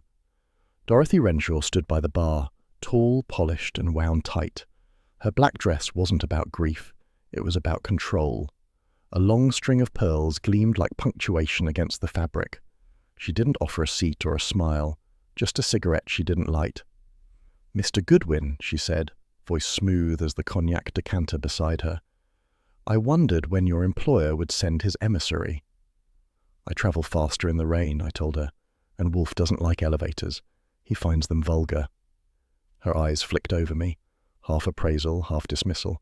Dorothy Renshaw stood by the bar, tall, polished, and wound tight. Her black dress wasn't about grief, it was about control. A long string of pearls gleamed like punctuation against the fabric. She didn't offer a seat or a smile, just a cigarette she didn't light. Mr. Goodwin, she said, voice smooth as the cognac decanter beside her. I wondered when your employer would send his emissary. I travel faster in the rain, I told her, and Wolfe doesn't like elevators. He finds them vulgar. Her eyes flicked over me, half appraisal, half dismissal.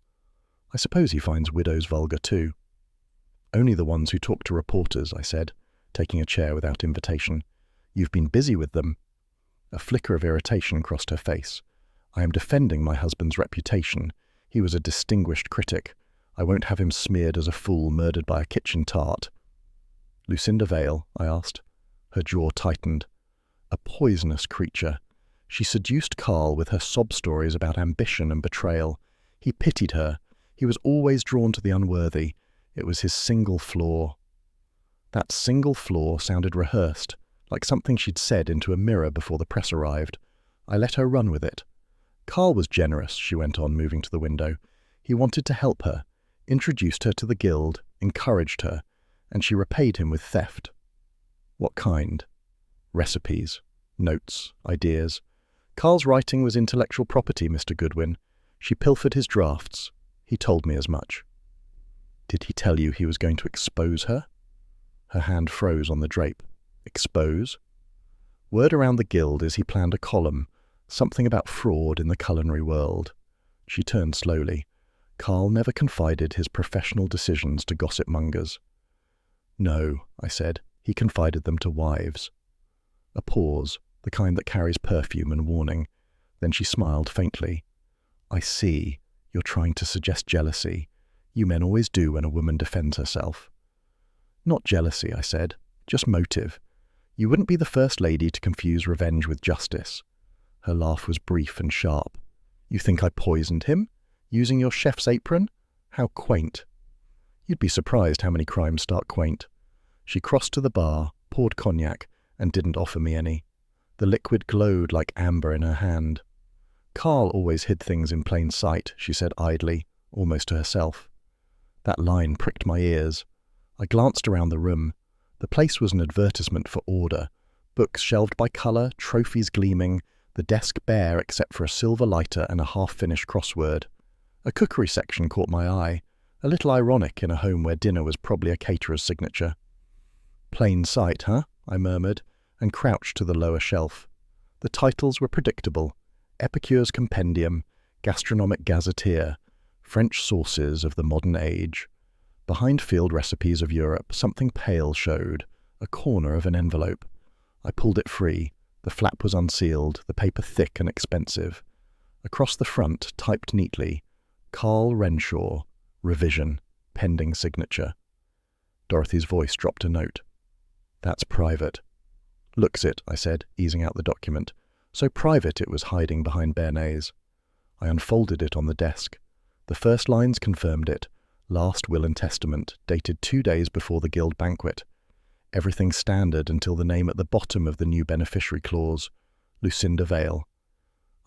I suppose he finds widows vulgar too. Only the ones who talk to reporters, I said, taking a chair without invitation. You've been busy with them. A flicker of irritation crossed her face. I am defending my husband's reputation. He was a distinguished critic. I won't have him smeared as a fool murdered by a kitchen tart. Lucinda Vale, I asked. Her jaw tightened. A poisonous creature. She seduced Carl with her sob stories about ambition and betrayal. He pitied her. He was always drawn to the unworthy. It was his single flaw. That single flaw sounded rehearsed, like something she'd said into a mirror before the press arrived. I let her run with it. Carl was generous, she went on, moving to the window. He wanted to help her, introduced her to the guild, encouraged her, and she repaid him with theft. What kind? Recipes, notes, ideas. Carl's writing was intellectual property, Mr. Goodwin. She pilfered his drafts. He told me as much. Did he tell you he was going to expose her? Her hand froze on the drape. Expose? Word around the guild is he planned a column, something about fraud in the culinary world. She turned slowly. Carl never confided his professional decisions to gossip mongers. No, I said. He confided them to wives. A pause, the kind that carries perfume and warning. Then she smiled faintly. I see. You're trying to suggest jealousy. You men always do when a woman defends herself. Not jealousy, I said. Just motive. You wouldn't be the first lady to confuse revenge with justice. Her laugh was brief and sharp. You think I poisoned him? Using your chef's apron? How quaint. You'd be surprised how many crimes start quaint. She crossed to the bar, poured cognac, and didn't offer me any. The liquid glowed like amber in her hand. Carl always hid things in plain sight, she said idly, almost to herself. That line pricked my ears. I glanced around the room. The place was an advertisement for order. Books shelved by colour, trophies gleaming, the desk bare except for a silver lighter and a half-finished crossword. A cookery section caught my eye, a little ironic in a home where dinner was probably a caterer's signature. "Plain sight, huh?" I murmured, and crouched to the lower shelf. The titles were predictable: Epicure's Compendium, Gastronomic Gazetteer, French Sauces of the Modern Age. Behind field recipes of Europe, something pale showed, a corner of an envelope. I pulled it free. The flap was unsealed, the paper thick and expensive. Across the front, typed neatly, Carl Renshaw, revision, pending signature. Dorothy's voice dropped a note. "That's private." "Looks it," I said, easing out the document. So private it was hiding behind Bernays. I unfolded it on the desk. The first lines confirmed it. Last will and testament, dated 2 days before the guild banquet. Everything standard until the name at the bottom of the new beneficiary clause, Lucinda Vale.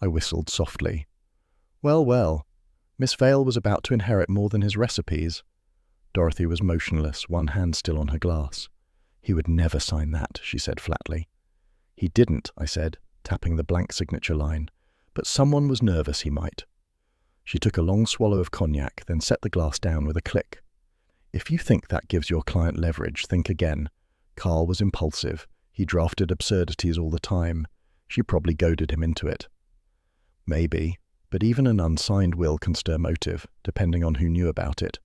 I whistled softly. Well, well, Miss Vale was about to inherit more than his recipes. Dorothy was motionless, one hand still on her glass. "He would never sign that," she said flatly. "He didn't," I said, tapping the blank signature line. "But someone was nervous he might." She took a long swallow of cognac, then set the glass down with a click. "If you think that gives your client leverage, think again. Carl was impulsive. He drafted absurdities all the time. She probably goaded him into it." "Maybe, but even an unsigned will can stir motive, depending on who knew about it."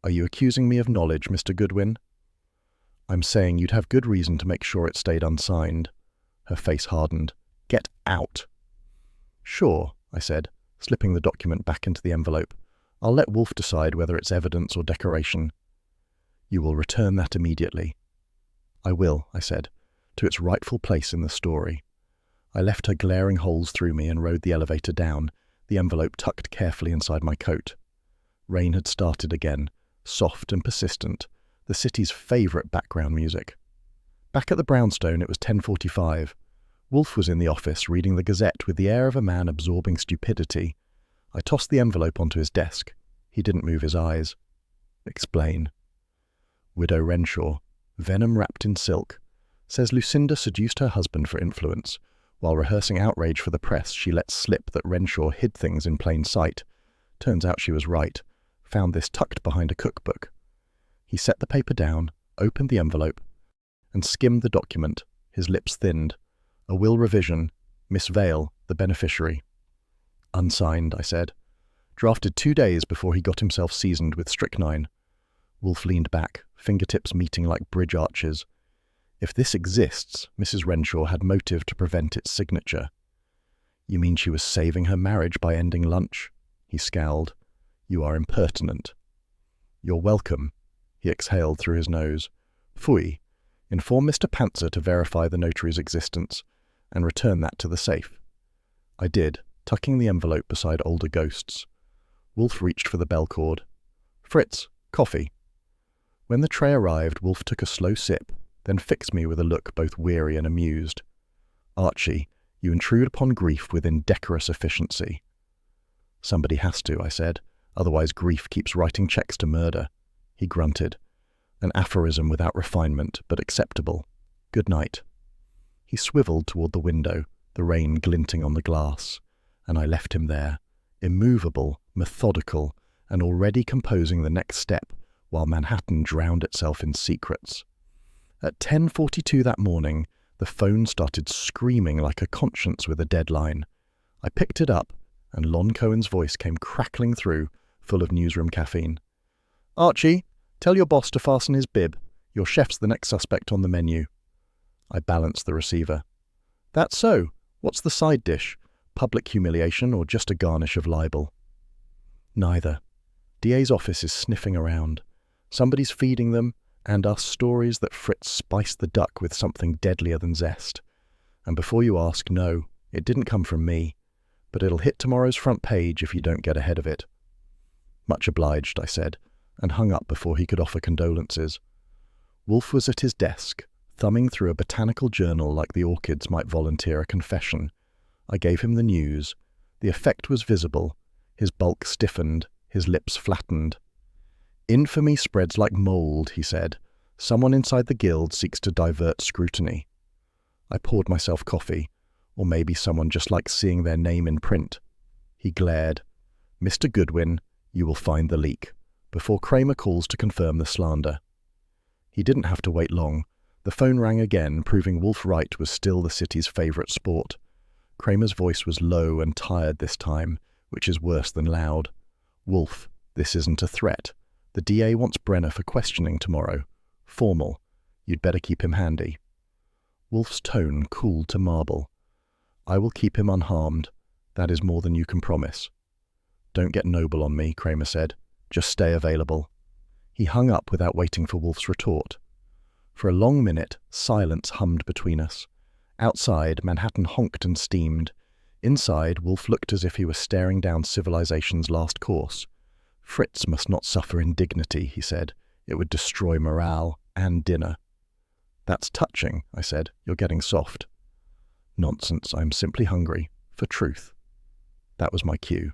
"Are you accusing me of knowledge, Mr. Goodwin?" "I'm saying you'd have good reason to make sure it stayed unsigned." Her face hardened. "Get out." "Sure," I said, slipping the document back into the envelope. "I'll let Wolfe decide whether it's evidence or decoration." "You will return that immediately." "I will," I said, "to its rightful place in the story." I left her glaring holes through me and rode the elevator down, the envelope tucked carefully inside my coat. Rain had started again, soft and persistent, the city's favourite background music. Back at the brownstone it was 10:45. Wolfe was in the office reading the Gazette with the air of a man absorbing stupidity. I tossed the envelope onto his desk. He didn't move his eyes. "Explain." "Widow Renshaw, venom wrapped in silk, says Lucinda seduced her husband for influence. While rehearsing outrage for the press, she let slip that Renshaw hid things in plain sight. Turns out she was right. Found this tucked behind a cookbook." He set the paper down, opened the envelope, and skimmed the document, his lips thinned. A will revision, Miss Vale, the beneficiary. "Unsigned," I said. "Drafted 2 days before he got himself seasoned with strychnine." Wolfe leaned back, fingertips meeting like bridge arches. "If this exists, Mrs. Renshaw had motive to prevent its signature." "You mean she was saving her marriage by ending lunch?" He scowled. "You are impertinent." "You're welcome." He exhaled through his nose. "Phooey. Inform Mr. Pantzer to verify the notary's existence, and return that to the safe." I did, tucking the envelope beside older ghosts. Wolfe reached for the bell cord. "Fritz, coffee." When the tray arrived, Wolfe took a slow sip, then fixed me with a look both weary and amused. "Archie, you intrude upon grief with indecorous efficiency." "Somebody has to," I said. "Otherwise grief keeps writing checks to murder." He grunted. "An aphorism without refinement, but acceptable. Good night." He swiveled toward the window, the rain glinting on the glass, and I left him there, immovable, methodical, and already composing the next step, while Manhattan drowned itself in secrets. At 10:42 that morning, the phone started screaming like a conscience with a deadline. I picked it up, and Lon Cohen's voice came crackling through, full of newsroom caffeine. "Archie, tell your boss to fasten his bib. Your chef's the next suspect on the menu." I balanced the receiver. "That's so. What's the side dish? Public humiliation or just a garnish of libel?" "Neither. DA's office is sniffing around. Somebody's feeding them, and us stories that Fritz spiced the duck with something deadlier than zest. And before you ask, no, it didn't come from me. But it'll hit tomorrow's front page if you don't get ahead of it." "Much obliged," I said, and hung up before he could offer condolences. Wolfe was at his desk, thumbing through a botanical journal like the orchids might volunteer a confession. I gave him the news. The effect was visible. His bulk stiffened, his lips flattened. "Infamy spreads like mold," he said. Someone inside the guild seeks to divert scrutiny. I poured myself coffee, or maybe someone just likes seeing their name in print. He glared. "Mr. Goodwin, you will find the leak," before Kramer calls to confirm the slander. He didn't have to wait long. The phone rang again, proving Wolfe Wright was still the city's favourite sport. Kramer's voice was low and tired this time, which is worse than loud. "Wolfe, this isn't a threat. The DA wants Brenner for questioning tomorrow. Formal. You'd better keep him handy." Wolfe's tone cooled to marble. "I will keep him unharmed. That is more than you can promise." "Don't get noble on me," Kramer said. "Just stay available." He hung up without waiting for Wolfe's retort. For a long minute, silence hummed between us. Outside, Manhattan honked and steamed. Inside, Wolfe looked as if he were staring down civilization's last course. "Fritz must not suffer indignity," he said. "It would destroy morale and dinner." "That's touching," I said. "You're getting soft." "Nonsense, I'm simply hungry. For truth." That was my cue.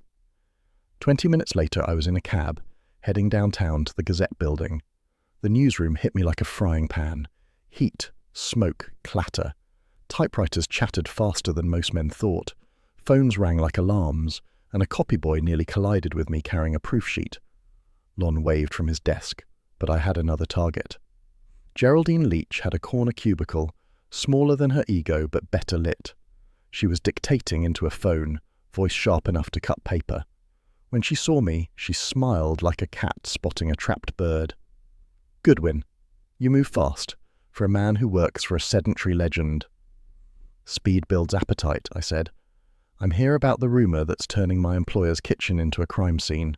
20 minutes later, I was in a cab, heading downtown to the Gazette building. The newsroom hit me like a frying pan. Heat, smoke, clatter. Typewriters chattered faster than most men thought. Phones rang like alarms, and a copyboy nearly collided with me carrying a proof sheet. Lon waved from his desk, but I had another target. Geraldine Leach had a corner cubicle, smaller than her ego but better lit. She was dictating into a phone, voice sharp enough to cut paper. When she saw me, she smiled like a cat spotting a trapped bird. "Goodwin, you move fast, for a man who works for a sedentary legend." "Speed builds appetite," I said. "I'm here about the rumour that's turning my employer's kitchen into a crime scene."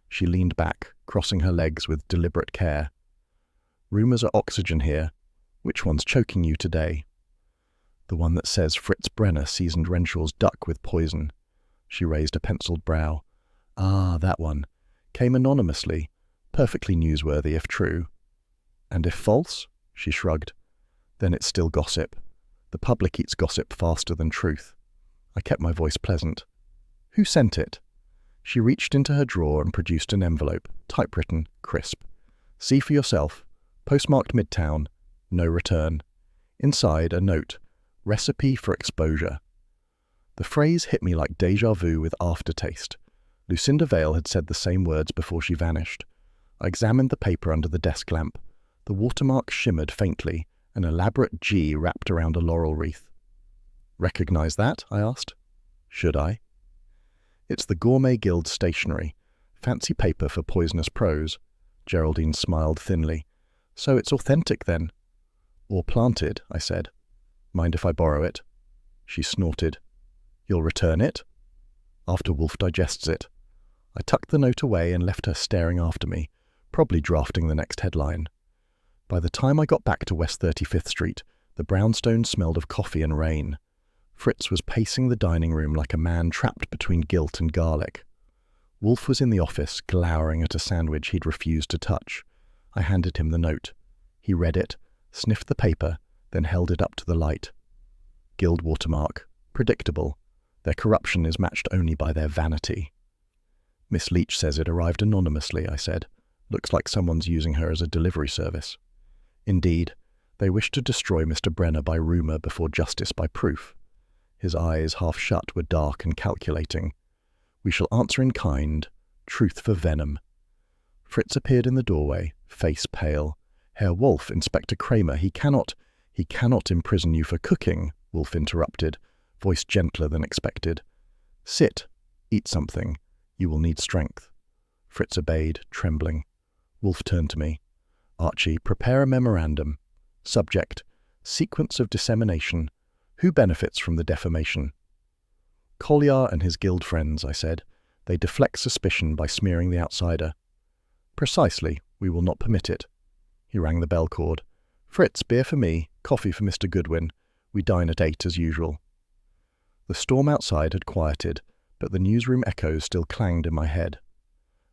She leaned back, crossing her legs with deliberate care. "Rumours are oxygen here. Which one's choking you today?" "The one that says Fritz Brenner seasoned Renshaw's duck with poison." She raised a penciled brow. "Ah, that one. Came anonymously. Perfectly newsworthy if true." "And if false?" She shrugged. "Then it's still gossip. The public eats gossip faster than truth." I kept my voice pleasant. "Who sent it?" She reached into her drawer and produced an envelope, typewritten, crisp. "See for yourself. Postmarked Midtown. No return." Inside, a note. "Recipe for exposure." The phrase hit me like déjà vu with aftertaste. Lucinda Vale had said the same words before she vanished. I examined the paper under the desk lamp. The watermark shimmered faintly, an elaborate G wrapped around a laurel wreath. "Recognize that?" I asked. "Should I?" "It's the Gourmet Guild stationery. Fancy paper for poisonous prose." Geraldine smiled thinly. "So it's authentic then?" "Or planted," I said. "Mind if I borrow it?" She snorted. "You'll return it?" "After Wolfe digests it." I tucked the note away and left her staring after me, probably drafting the next headline. By the time I got back to West 35th Street, the brownstone smelled of coffee and rain. Fritz was pacing the dining room like a man trapped between guilt and garlic. Wolfe was in the office, glowering at a sandwich he'd refused to touch. I handed him the note. He read it, sniffed the paper, then held it up to the light. Guild watermark. Predictable. Their corruption is matched only by their vanity. "Miss Leach says it arrived anonymously," I said. "Looks like someone's using her as a delivery service." "Indeed. They wish to destroy Mr. Brenner by rumour before justice by proof." His eyes, half shut, were dark and calculating. "We shall answer in kind. Truth for venom." Fritz appeared in the doorway, face pale. "Herr Wolfe, Inspector Kramer, he cannot imprison you for cooking," Wolfe interrupted, voice gentler than expected. "Sit. Eat something. You will need strength." Fritz obeyed, trembling. Wolfe turned to me. "Archie, prepare a memorandum. Subject: Sequence of dissemination. Who benefits from the defamation?" "Collier and his guild friends," I said. "They deflect suspicion by smearing the outsider." "Precisely. We will not permit it." He rang the bell cord. "Fritz, beer for me, coffee for Mr. Goodwin. We dine at 8 as usual." The storm outside had quieted, but the newsroom echoes still clanged in my head.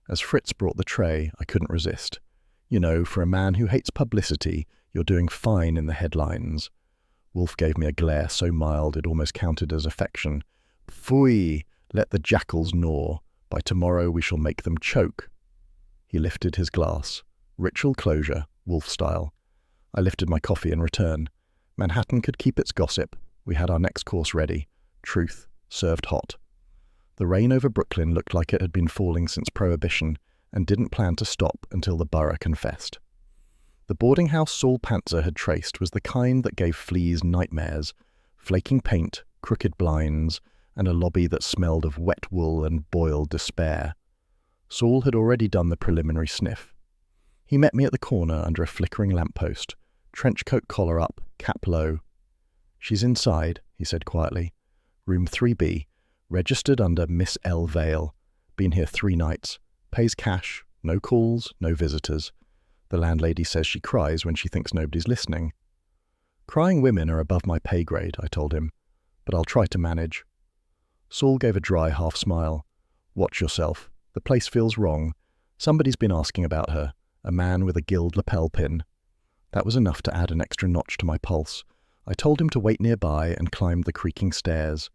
As Fritz brought the tray, I couldn't resist. "You know, for a man who hates publicity, you're doing fine in the headlines." Wolfe gave me a glare so mild it almost counted as affection. "Pfui! Let the jackals gnaw. By tomorrow we shall make them choke." He lifted his glass. "Ritual closure. Wolfe style. I lifted my coffee in return. Manhattan could keep its gossip. We had our next course ready. Truth, served hot. The rain over Brooklyn looked like it had been falling since Prohibition and didn't plan to stop until the borough confessed. The boarding house Saul Pantzer had traced was the kind that gave fleas nightmares, flaking paint, crooked blinds, and a lobby that smelled of wet wool and boiled despair. Saul had already done the preliminary sniff. He met me at the corner under a flickering lamppost, trench coat collar up, cap low. "She's inside," he said quietly. "Room 3B, registered under Miss L. Vale. Been here 3 nights. Pays cash, no calls, no visitors. The landlady says she cries when she thinks nobody's listening." "Crying women are above my pay grade," I told him, "but I'll try to manage." Saul gave a dry half-smile. "Watch yourself. The place feels wrong. Somebody's been asking about her, a man with a gilt lapel pin." That was enough to add an extra notch to my pulse. I told him to wait nearby and climbed the creaking stairs.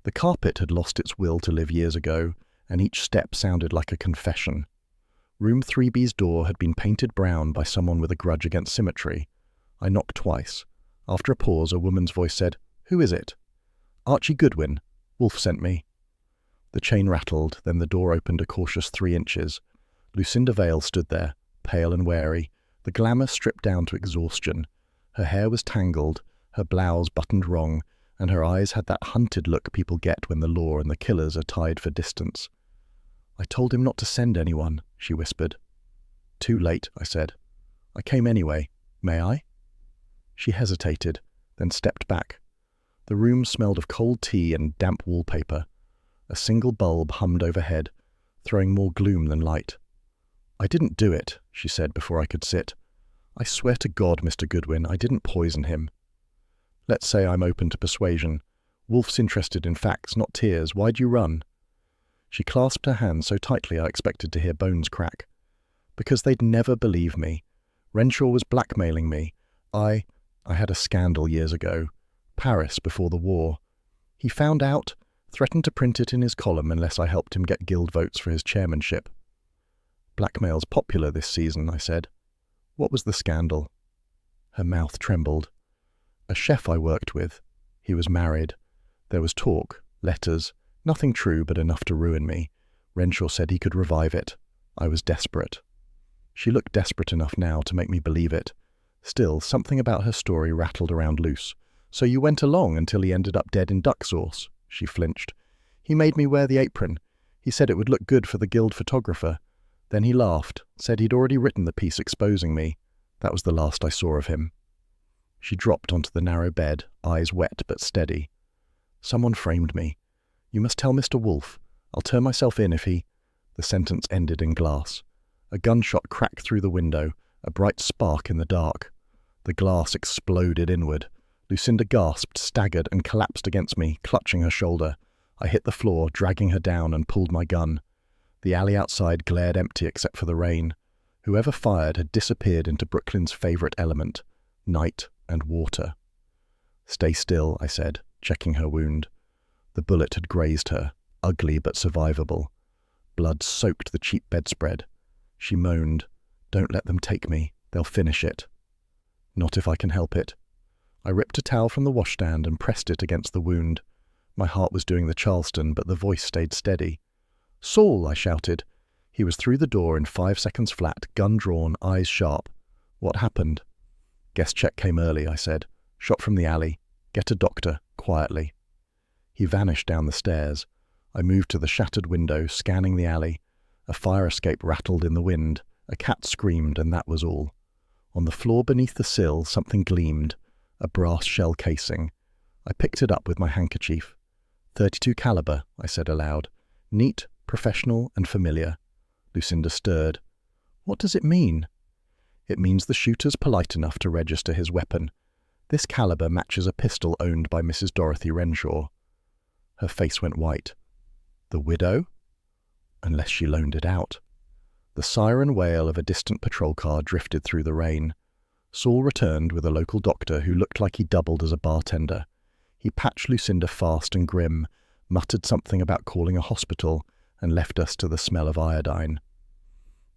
The carpet had lost its will to live years ago, and each step sounded like a confession. Room 3B's door had been painted brown by someone with a grudge against symmetry. I knocked twice. After a pause, a woman's voice said, "Who is it?" "Archie Goodwin. Wolfe sent me." The chain rattled, then the door opened a cautious 3 inches. Lucinda Vale stood there, pale and wary, the glamour stripped down to exhaustion. Her hair was tangled, her blouse buttoned wrong, and her eyes had that hunted look people get when the law and the killers are tied for distance. "I told him not to send anyone," she whispered. "Too late," I said. "I came anyway. May I?" She hesitated, then stepped back. The room smelled of cold tea and damp wallpaper. A single bulb hummed overhead, throwing more gloom than light. "I didn't do it," she said before I could sit. "I swear to God, Mr. Goodwin, I didn't poison him." "Let's say I'm open to persuasion. Wolfe's interested in facts, not tears. Why'd you run?" She clasped her hands so tightly I expected to hear bones crack. "Because they'd never believe me. Renshaw was blackmailing me. I had a scandal years ago. Paris, before the war. He found out, threatened to print it in his column unless I helped him get guild votes for his chairmanship." "Blackmail's popular this season," I said. "What was the scandal?" Her mouth trembled. "A chef I worked with. He was married. There was talk, letters, nothing true but enough to ruin me. Renshaw said he could revive it. I was desperate." She looked desperate enough now to make me believe it. Still, something about her story rattled around loose. "So you went along until he ended up dead in duck sauce?" She flinched. "He made me wear the apron. He said it would look good for the guild photographer. Then he laughed, said he'd already written the piece exposing me. That was the last I saw of him." She dropped onto the narrow bed, eyes wet but steady. "Someone framed me. You must tell Mr. Wolfe. I'll turn myself in if he—" The sentence ended in glass. A gunshot cracked through the window, a bright spark in the dark. The glass exploded inward. Lucinda gasped, staggered, and collapsed against me, clutching her shoulder. I hit the floor, dragging her down, and pulled my gun. The alley outside glared empty except for the rain. Whoever fired had disappeared into Brooklyn's favourite element, night and water. "Stay still," I said, checking her wound. The bullet had grazed her, ugly but survivable. Blood soaked the cheap bedspread. She moaned, "Don't let them take me. They'll finish it." "Not if I can help it." I ripped a towel from the washstand and pressed it against the wound. My heart was doing the Charleston, but the voice stayed steady. "Saul!" I shouted. He was through the door in 5 seconds flat, gun drawn, eyes sharp. "What happened?" "Guest check came early," I said. "Shot from the alley. Get a doctor, quietly." He vanished down the stairs. I moved to the shattered window, scanning the alley. A fire escape rattled in the wind. A cat screamed, and that was all. On the floor beneath the sill, something gleamed. A brass shell casing. I picked it up with my handkerchief. "32 caliber," I said aloud. "Neat, professional, and familiar." Lucinda stirred. "What does it mean?" "It means the shooter's polite enough to register his weapon. This caliber matches a pistol owned by Mrs. Dorothy Renshaw." Her face went white. "The widow?" "Unless she loaned it out." The siren wail of a distant patrol car drifted through the rain. Saul returned with a local doctor who looked like he doubled as a bartender. He patched Lucinda fast and grim, muttered something about calling a hospital, and left us to the smell of iodine.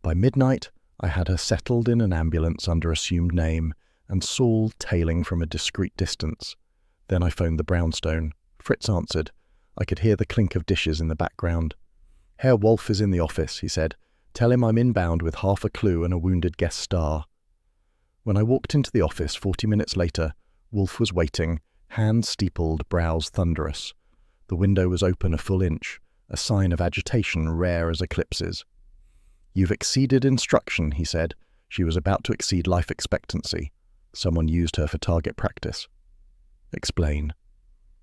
By midnight, I had her settled in an ambulance under assumed name, and Saul tailing from a discreet distance. Then I phoned the brownstone. Fritz answered. I could hear the clink of dishes in the background. Herr Wolfe is in the office, he said. Tell him I'm inbound with half a clue and a wounded guest star. When I walked into the office 40 minutes later, Wolfe was waiting, hands steepled, brows thunderous. The window was open a full inch, a sign of agitation rare as eclipses. You've exceeded instruction, he said. She was about to exceed life expectancy. Someone used her for target practice. Explain.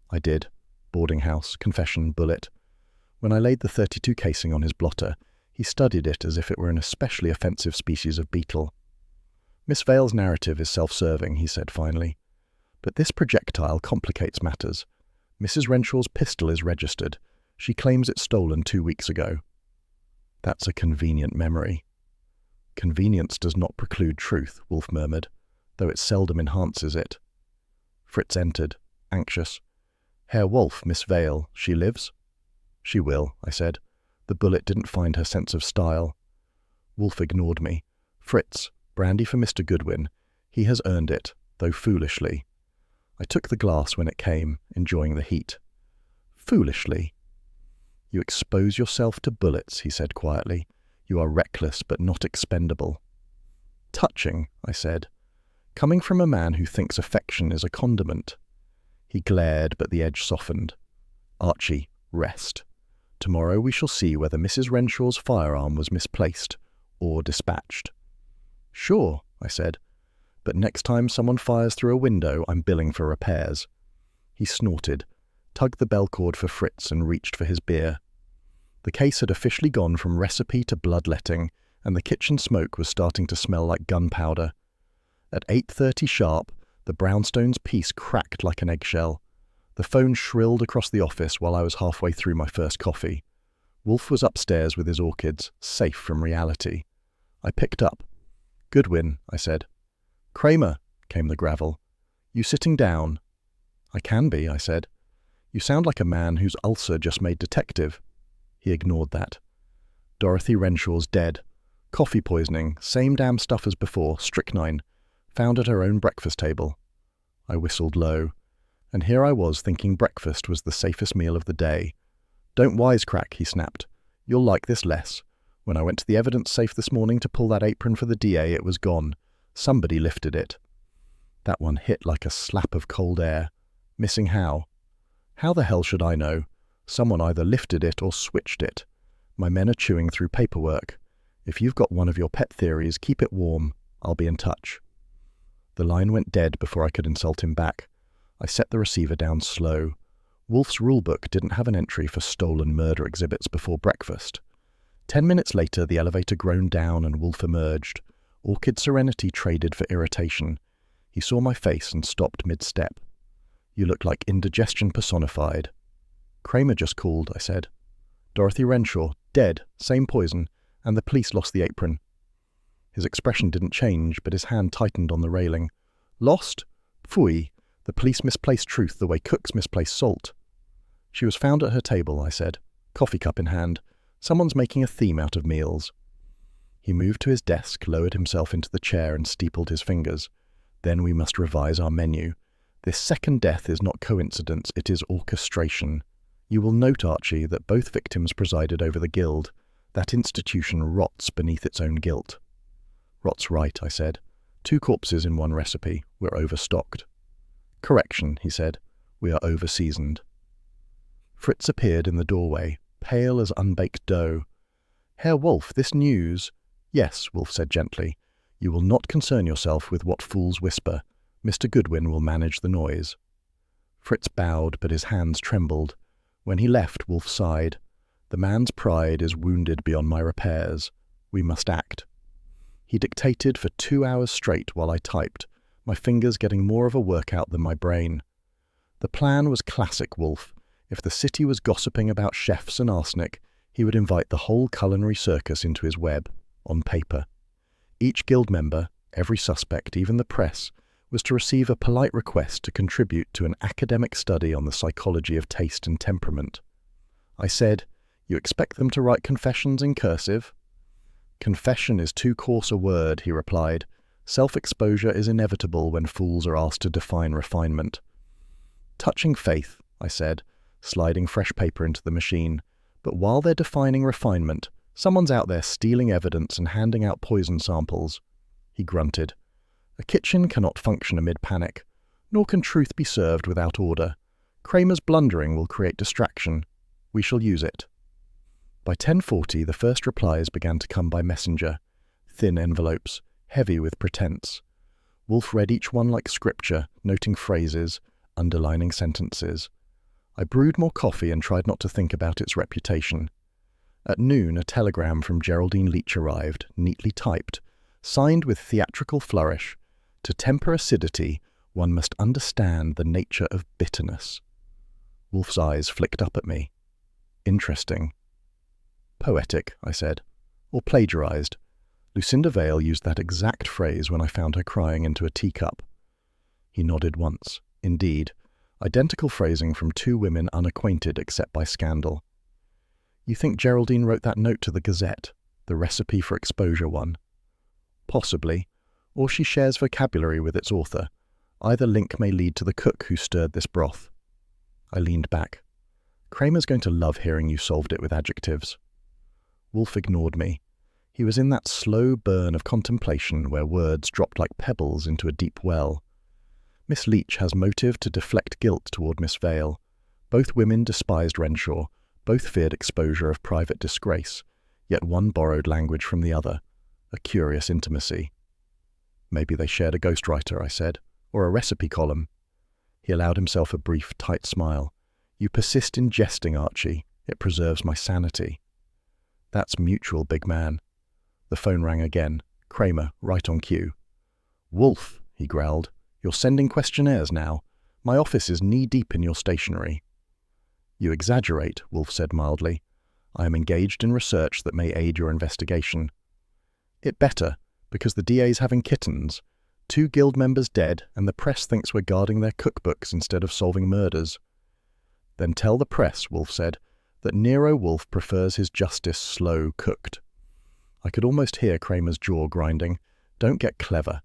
I did. Boarding house, confession, bullet. When I laid the .32 casing on his blotter, he studied it as if it were an especially offensive species of beetle. Miss Vale's narrative is self-serving, he said finally. But this projectile complicates matters. Mrs. Renshaw's pistol is registered. She claims it's stolen 2 weeks ago. That's a convenient memory. Convenience does not preclude truth, Wolfe murmured, though it seldom enhances it. Fritz entered, anxious. Herr Wolfe, Miss Vale, she lives? She will, I said. The bullet didn't find her sense of style. Wolfe ignored me. Fritz, brandy for Mr. Goodwin. He has earned it, though foolishly. I took the glass when it came, enjoying the heat. Foolishly? You expose yourself to bullets, he said quietly. You are reckless but not expendable. Touching, I said. Coming from a man who thinks affection is a condiment. He glared, but the edge softened. Archie, rest. Tomorrow we shall see whether Mrs. Renshaw's firearm was misplaced or dispatched. Sure, I said, but next time someone fires through a window, I'm billing for repairs. He snorted, tugged the bell cord for Fritz and reached for his beer. The case had officially gone from recipe to bloodletting, and the kitchen smoke was starting to smell like gunpowder. At 8:30 sharp, the brownstone's piece cracked like an eggshell. The phone shrilled across the office while I was halfway through my first coffee. Wolfe was upstairs with his orchids, safe from reality. I picked up. Goodwin, I said. Kramer, came the gravel. You sitting down? I can be, I said. You sound like a man whose ulcer just made detective. He ignored that. Dorothy Renshaw's dead. Coffee poisoning, same damn stuff as before, strychnine. Found at her own breakfast table. I whistled low. And here I was thinking breakfast was the safest meal of the day. Don't wisecrack, he snapped. You'll like this less. When I went to the evidence safe this morning to pull that apron for the DA, it was gone. Somebody lifted it. That one hit like a slap of cold air. Missing how? How the hell should I know? Someone either lifted it or switched it. My men are chewing through paperwork. If you've got one of your pet theories, keep it warm. I'll be in touch. The line went dead before I could insult him back. I set the receiver down slow. Wolfe's rulebook didn't have an entry for stolen murder exhibits before breakfast. 10 minutes later, the elevator groaned down and Wolfe emerged. Orchid serenity traded for irritation. He saw my face and stopped mid-step. You look like indigestion personified. Kramer just called, I said. Dorothy Renshaw, dead, same poison, and the police lost the apron. His expression didn't change, but his hand tightened on the railing. Lost? Phooey. The police misplaced truth the way cooks misplace salt. She was found at her table, I said, coffee cup in hand. Someone's making a theme out of meals. He moved to his desk, lowered himself into the chair and steepled his fingers. Then we must revise our menu. This second death is not coincidence, it is orchestration. You will note, Archie, that both victims presided over the guild. That institution rots beneath its own guilt. Rot's right, I said. 2 corpses in one recipe. We're overstocked. Correction, he said. We are over-seasoned. Fritz appeared in the doorway, pale as unbaked dough. Herr Wolfe, this news... Yes, Wolfe said gently. You will not concern yourself with what fools whisper. Mr. Goodwin will manage the noise. Fritz bowed, but his hands trembled. When he left, Wolfe sighed. The man's pride is wounded beyond my repairs. We must act. He dictated for 2 hours straight while I typed, my fingers getting more of a workout than my brain. The plan was classic Wolfe. If the city was gossiping about chefs and arsenic, he would invite the whole culinary circus into his web, on paper. Each guild member, every suspect, even the press, was to receive a polite request to contribute to an academic study on the psychology of taste and temperament. I said, You expect them to write confessions in cursive? Confession is too coarse a word, he replied. Self-exposure is inevitable when fools are asked to define refinement. Touching faith, I said, sliding fresh paper into the machine. But while they're defining refinement, someone's out there stealing evidence and handing out poison samples. He grunted. A kitchen cannot function amid panic, nor can truth be served without order. Kramer's blundering will create distraction. We shall use it. By 10:40, the first replies began to come by messenger, thin envelopes, heavy with pretense. Wolfe read each one like scripture, noting phrases, underlining sentences. I brewed more coffee and tried not to think about its reputation. At noon, a telegram from Geraldine Leach arrived, neatly typed, signed with theatrical flourish. To temper acidity, one must understand the nature of bitterness. Wolfe's eyes flicked up at me. Interesting. Poetic, I said. Or plagiarized. Lucinda Vale used that exact phrase when I found her crying into a teacup. He nodded once. Indeed, identical phrasing from two women unacquainted except by scandal. You think Geraldine wrote that note to the Gazette, the recipe for exposure one? Possibly, or she shares vocabulary with its author. Either link may lead to the cook who stirred this broth. I leaned back. Kramer's going to love hearing you solved it with adjectives. Wolfe ignored me. He was in that slow burn of contemplation where words dropped like pebbles into a deep well. Miss Leach has motive to deflect guilt toward Miss Vale. Both women despised Renshaw, both feared exposure of private disgrace, yet one borrowed language from the other, a curious intimacy. Maybe they shared a ghostwriter, I said, or a recipe column. He allowed himself a brief, tight smile. You persist in jesting, Archie. It preserves my sanity. That's mutual, big man. The phone rang again. Kramer, right on cue. Wolfe, he growled, you're sending questionnaires now. My office is knee-deep in your stationery. You exaggerate, Wolfe said mildly. I am engaged in research that may aid your investigation. It better, because the DA's having kittens. 2 guild members dead, and the press thinks we're guarding their cookbooks instead of solving murders. Then tell the press, Wolfe said, that Nero Wolfe prefers his justice slow-cooked. I could almost hear Kramer's jaw grinding. Don't get clever.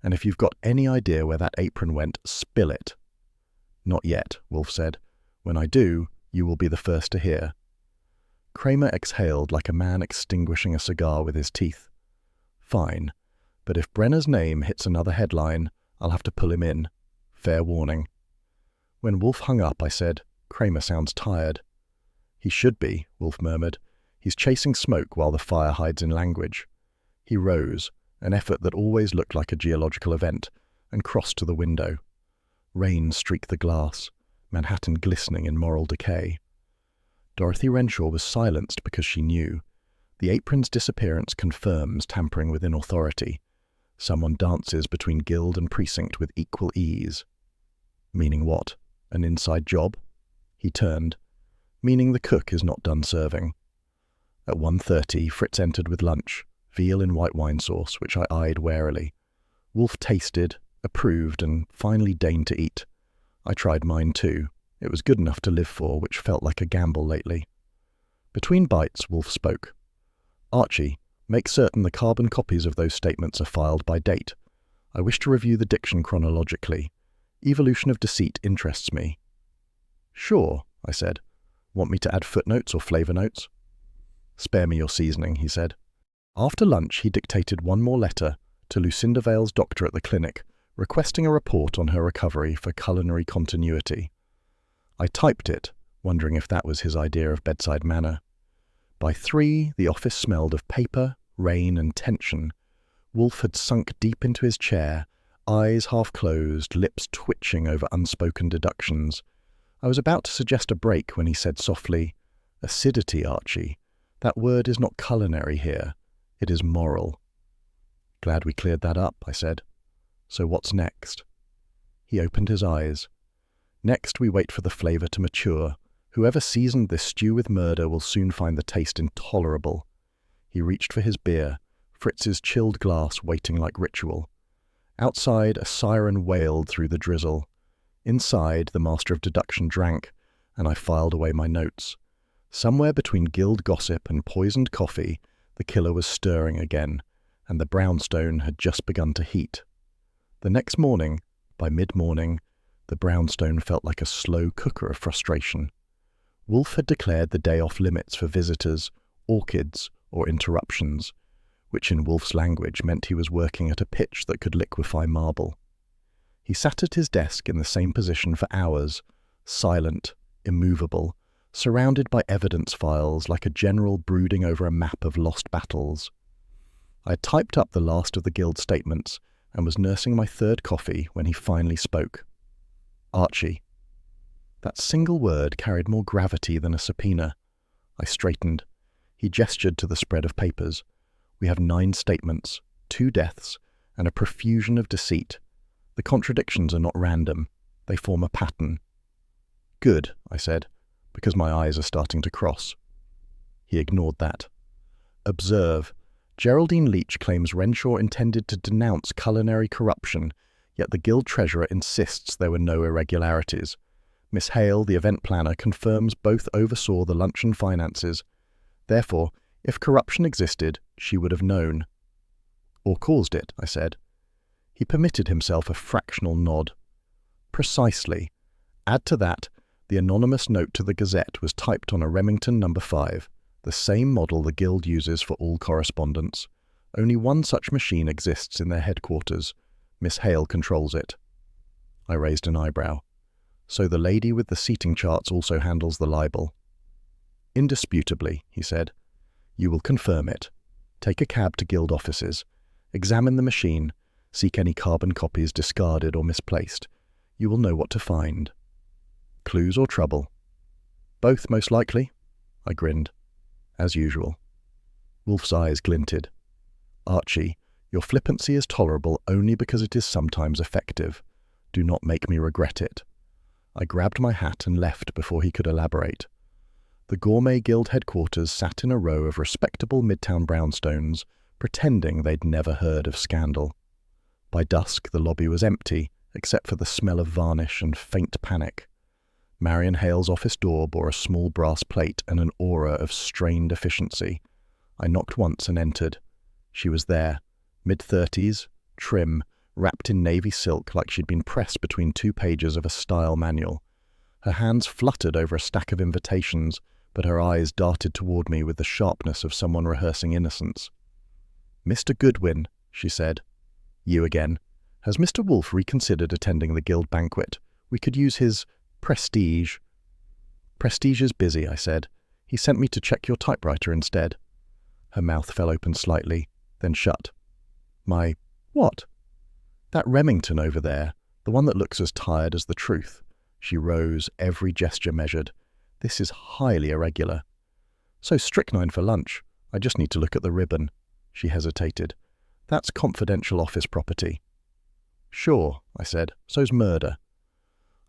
And if you've got any idea where that apron went, spill it. Not yet, Wolfe said. When I do, you will be the first to hear. Kramer exhaled like a man extinguishing a cigar with his teeth. Fine, but if Brenner's name hits another headline, I'll have to pull him in. Fair warning. When Wolfe hung up, I said, Kramer sounds tired. He should be, Wolfe murmured. He's chasing smoke while the fire hides in language. He rose, an effort that always looked like a geological event, and crossed to the window. Rain streaked the glass, Manhattan glistening in moral decay. Dorothy Renshaw was silenced because she knew. The apron's disappearance confirms tampering within authority. Someone dances between guild and precinct with equal ease. Meaning what? An inside job? He turned. Meaning the cook is not done serving. At 1:30, Fritz entered with lunch, veal in white wine sauce, which I eyed warily. Wolfe tasted, approved, and finally deigned to eat. I tried mine too. It was good enough to live for, which felt like a gamble lately. Between bites, Wolfe spoke. Archie, make certain the carbon copies of those statements are filed by date. I wish to review the diction chronologically. Evolution of deceit interests me. Sure, I said. Want me to add footnotes or flavor notes? Spare me your seasoning, he said. After lunch, he dictated one more letter to Lucinda Vale's doctor at the clinic, requesting a report on her recovery for culinary continuity. I typed it, wondering if that was his idea of bedside manner. By 3, the office smelled of paper, rain, and tension. Wolfe had sunk deep into his chair, eyes half closed, lips twitching over unspoken deductions. I was about to suggest a break when he said softly, Acidity, Archie. That word is not culinary here. It is moral. Glad we cleared that up, I said. So what's next? He opened his eyes. Next we wait for the flavour to mature. Whoever seasoned this stew with murder will soon find the taste intolerable. He reached for his beer, Fritz's chilled glass waiting like ritual. Outside, a siren wailed through the drizzle. Inside, the master of deduction drank, and I filed away my notes. Somewhere between guild gossip and poisoned coffee, The killer was stirring again, and the brownstone had just begun to heat. The next morning, by mid-morning, the brownstone felt like a slow cooker of frustration. Wolfe had declared the day off limits for visitors, orchids, or interruptions, which in Wolfe's language meant he was working at a pitch that could liquefy marble. He sat at his desk in the same position for hours, silent, immovable, surrounded by evidence files like a general brooding over a map of lost battles. I had typed up the last of the guild statements and was nursing my third coffee when he finally spoke. Archie. That single word carried more gravity than a subpoena. I straightened. He gestured to the spread of papers. We have 9 statements, 2 deaths, and a profusion of deceit. The contradictions are not random. They form a pattern. Good, I said, because my eyes are starting to cross. He ignored that. Observe. Geraldine Leach claims Renshaw intended to denounce culinary corruption, yet the guild treasurer insists there were no irregularities. Miss Hale, the event planner, confirms both oversaw the luncheon finances. Therefore, if corruption existed, she would have known. Or caused it, I said. He permitted himself a fractional nod. Precisely. Add to that, the anonymous note to the Gazette was typed on a Remington No. 5, the same model the Guild uses for all correspondence. Only one such machine exists in their headquarters. Miss Hale controls it. I raised an eyebrow. So the lady with the seating charts also handles the libel. Indisputably, he said. You will confirm it. Take a cab to Guild offices. Examine the machine. Seek any carbon copies discarded or misplaced. You will know what to find. Clues or trouble? Both, most likely. I grinned. As usual. Wolfe's eyes glinted. Archie, your flippancy is tolerable only because it is sometimes effective. Do not make me regret it. I grabbed my hat and left before he could elaborate. The Gourmet Guild headquarters sat in a row of respectable midtown brownstones, pretending they'd never heard of scandal. By dusk, the lobby was empty, except for the smell of varnish and faint panic. Marion Hale's office door bore a small brass plate and an aura of strained efficiency. I knocked once and entered. She was there, mid-30s, trim, wrapped in navy silk like she'd been pressed between 2 pages of a style manual. Her hands fluttered over a stack of invitations, but her eyes darted toward me with the sharpness of someone rehearsing innocence. Mr. Goodwin, she said. You again. Has Mr. Wolfe reconsidered attending the Guild banquet? We could use his prestige. Prestige is busy, I said. He sent me to check your typewriter instead. Her mouth fell open slightly, then shut. My what? That Remington over there, the one that looks as tired as the truth. She rose, every gesture measured. This is highly irregular. So strychnine for lunch. I just need to look at the ribbon. She hesitated. That's confidential office property. Sure, I said. So's murder.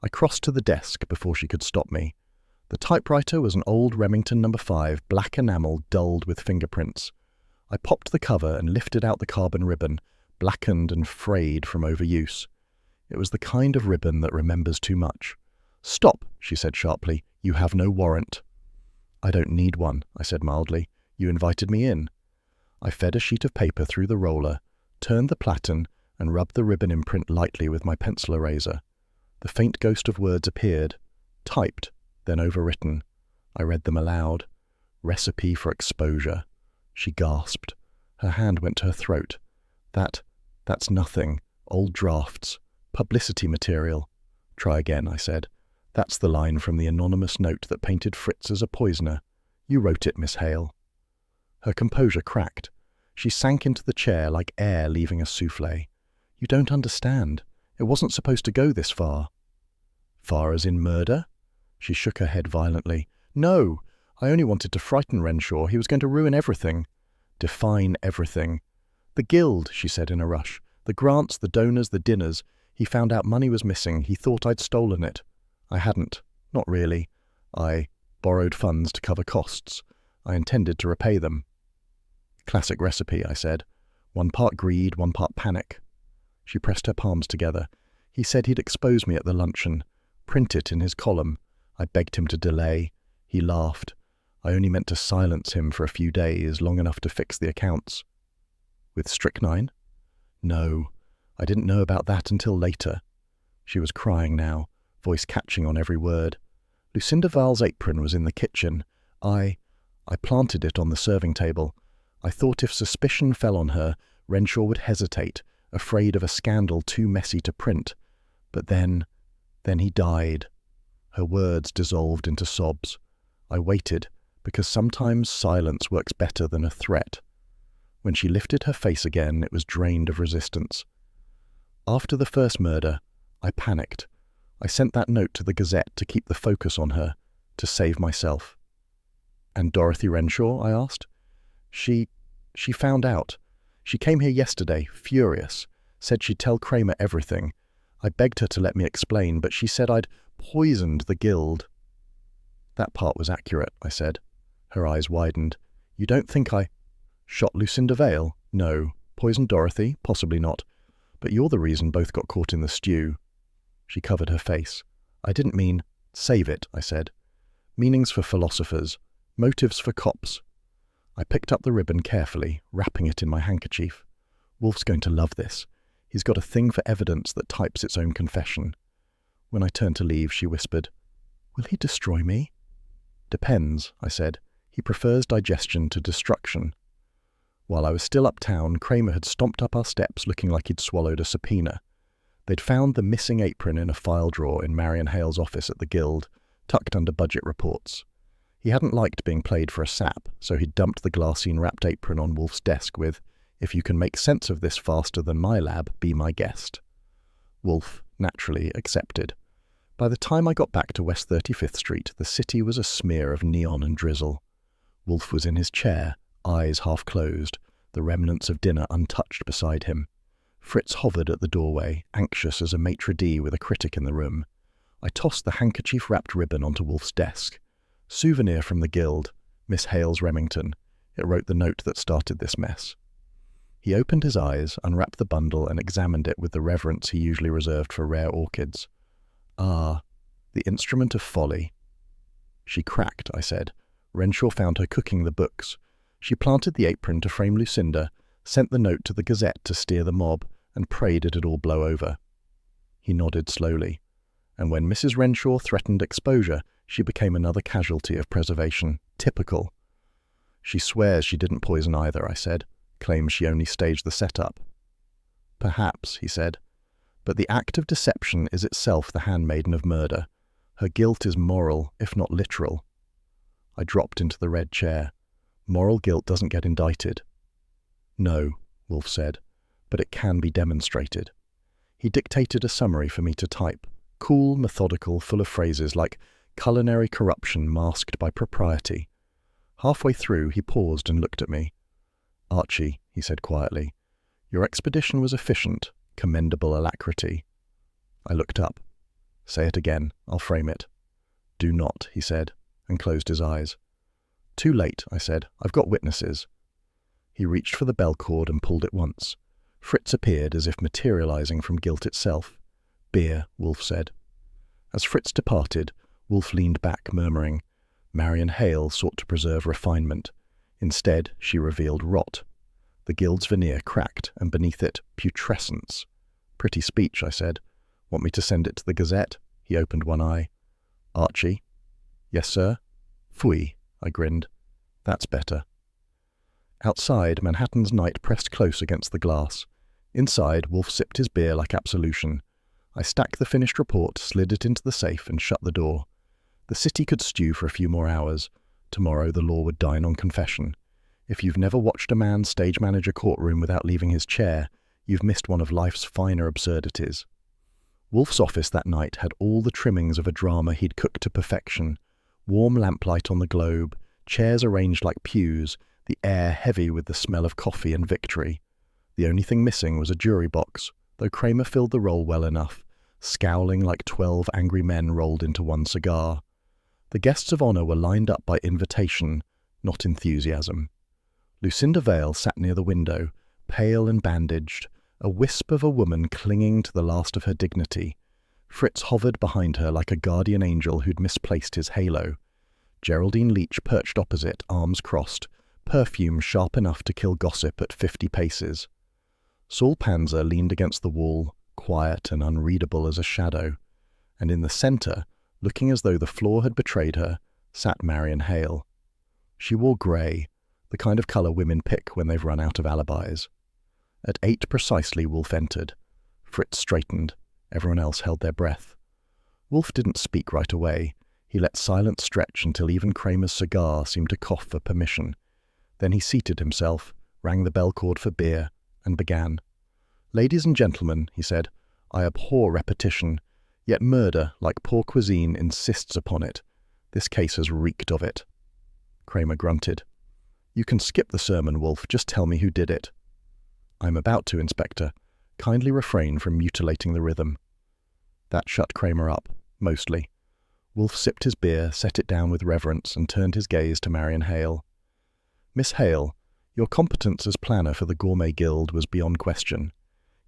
I crossed to the desk before she could stop me. The typewriter was an old Remington No. 5, black enamel dulled with fingerprints. I popped the cover and lifted out the carbon ribbon, blackened and frayed from overuse. It was the kind of ribbon that remembers too much. Stop, she said sharply. You have no warrant. I don't need one, I said mildly. You invited me in. I fed a sheet of paper through the roller, turned the platen, and rubbed the ribbon imprint lightly with my pencil eraser. The faint ghost of words appeared, typed, then overwritten. I read them aloud. Recipe for exposure. She gasped. Her hand went to her throat. That's nothing. Old drafts. Publicity material. Try again, I said. That's the line from the anonymous note that painted Fritz as a poisoner. You wrote it, Miss Hale. Her composure cracked. She sank into the chair like air leaving a souffle. You don't understand. It wasn't supposed to go this far. Far as in murder? She shook her head violently. No, I only wanted to frighten Renshaw. He was going to ruin everything. Define everything. The Guild, she said in a rush. The grants, the donors, the dinners. He found out money was missing. He thought I'd stolen it. I hadn't. Not really. I borrowed funds to cover costs. I intended to repay them. Classic recipe, I said. 1 part greed, 1 part panic. She pressed her palms together. He said he'd expose me at the luncheon. Print it in his column. I begged him to delay. He laughed. I only meant to silence him for a few days, long enough to fix the accounts. With strychnine? No, I didn't know about that until later. She was crying now, voice catching on every word. Lucinda Val's apron was in the kitchen. I planted it on the serving table. I thought if suspicion fell on her, Renshaw would hesitate, afraid of a scandal too messy to print. But then he died. Her words dissolved into sobs. I waited, because sometimes silence works better than a threat. When she lifted her face again, it was drained of resistance. After the first murder, I panicked. I sent that note to the Gazette to keep the focus on her, to save myself. And Dorothy Renshaw? I asked. She found out. She came here yesterday, furious, said she'd tell Kramer everything. I begged her to let me explain, but she said I'd poisoned the guild. That part was accurate, I said. Her eyes widened. You don't think I shot Lucinda Vale? No. Poisoned Dorothy? Possibly not. But you're the reason both got caught in the stew. She covered her face. I didn't mean save it, I said. Meanings for philosophers. Motives for cops. I picked up the ribbon carefully, wrapping it in my handkerchief. Wolf's going to love this. He's got a thing for evidence that types its own confession. When I turned to leave, she whispered, Will he destroy me? Depends, I said. He prefers digestion to destruction. While I was still uptown, Kramer had stomped up our steps looking like he'd swallowed a subpoena. They'd found the missing apron in a file drawer in Marion Hale's office at the Guild, tucked under budget reports. He hadn't liked being played for a sap, so he'd dumped the glassine-wrapped apron on Wolfe's desk with, If you can make sense of this faster than my lab, be my guest. Wolfe, naturally, accepted. By the time I got back to West 35th Street, the city was a smear of neon and drizzle. Wolfe was in his chair, eyes half closed, the remnants of dinner untouched beside him. Fritz hovered at the doorway, anxious as a maitre d' with a critic in the room. I tossed the handkerchief-wrapped ribbon onto Wolfe's desk. Souvenir from the Guild, Miss Hale's Remington. It wrote the note that started this mess. He opened his eyes, unwrapped the bundle, and examined it with the reverence he usually reserved for rare orchids. Ah, the instrument of folly. She cracked, I said. Renshaw found her cooking the books. She planted the apron to frame Lucinda, sent the note to the Gazette to steer the mob, and prayed it'd all blow over. He nodded slowly. And when Mrs. Renshaw threatened exposure, she became another casualty of preservation. Typical. She swears she didn't poison either, I said. Claims she only staged the setup. Perhaps, he said. But the act of deception is itself the handmaiden of murder. Her guilt is moral, if not literal. I dropped into the red chair. Moral guilt doesn't get indicted. No, Wolfe said, but it can be demonstrated. He dictated a summary for me to type. Cool, methodical, full of phrases like culinary corruption masked by propriety. Halfway through, he paused and looked at me. Archie, he said quietly, your expedition was efficient, commendable alacrity. I looked up. Say it again, I'll frame it. Do not, he said, and closed his eyes. Too late, I said. I've got witnesses. He reached for the bell cord and pulled it once. Fritz appeared as if materializing from guilt itself. Beer, Wolfe said. As Fritz departed, Wolfe leaned back, murmuring, Marion Hale sought to preserve refinement. Instead, she revealed rot. The Guild's veneer cracked, and beneath it, putrescence. Pretty speech, I said. Want me to send it to the Gazette? He opened one eye. Archie? Yes, sir? Phooey, I grinned. That's better. Outside, Manhattan's night pressed close against the glass. Inside, Wolfe sipped his beer like absolution. I stacked the finished report, slid it into the safe, and shut the door. The city could stew for a few more hours. Tomorrow the law would dine on confession. If you've never watched a man stage manage a courtroom without leaving his chair, you've missed one of life's finer absurdities. Wolfe's office that night had all the trimmings of a drama he'd cooked to perfection. Warm lamplight on the globe, chairs arranged like pews, the air heavy with the smell of coffee and victory. The only thing missing was a jury box, though Kramer filled the role well enough, scowling like 12 angry men rolled into one cigar. The guests of honor were lined up by invitation, not enthusiasm. Lucinda Vale sat near the window, pale and bandaged, a wisp of a woman clinging to the last of her dignity. Fritz hovered behind her like a guardian angel who'd misplaced his halo. Geraldine Leach perched opposite, arms crossed, perfume sharp enough to kill gossip at 50 paces. Saul Panzer leaned against the wall, quiet and unreadable as a shadow, and in the centre, looking as though the floor had betrayed her, sat Marion Hale. She wore grey, the kind of colour women pick when they've run out of alibis. At 8 precisely, Wolfe entered. Fritz straightened. Everyone else held their breath. Wolfe didn't speak right away. He let silence stretch until even Kramer's cigar seemed to cough for permission. Then he seated himself, rang the bell cord for beer, and began. "Ladies and gentlemen," he said, "I abhor repetition, yet murder, like poor cuisine, insists upon it. This case has reeked of it." Kramer grunted. "You can skip the sermon, Wolfe. Just tell me who did it." "I'm about to, Inspector. Kindly refrain from mutilating the rhythm." That shut Kramer up, mostly. Wolfe sipped his beer, set it down with reverence, and turned his gaze to Marion Hale. "Miss Hale, your competence as planner for the Gourmet Guild was beyond question.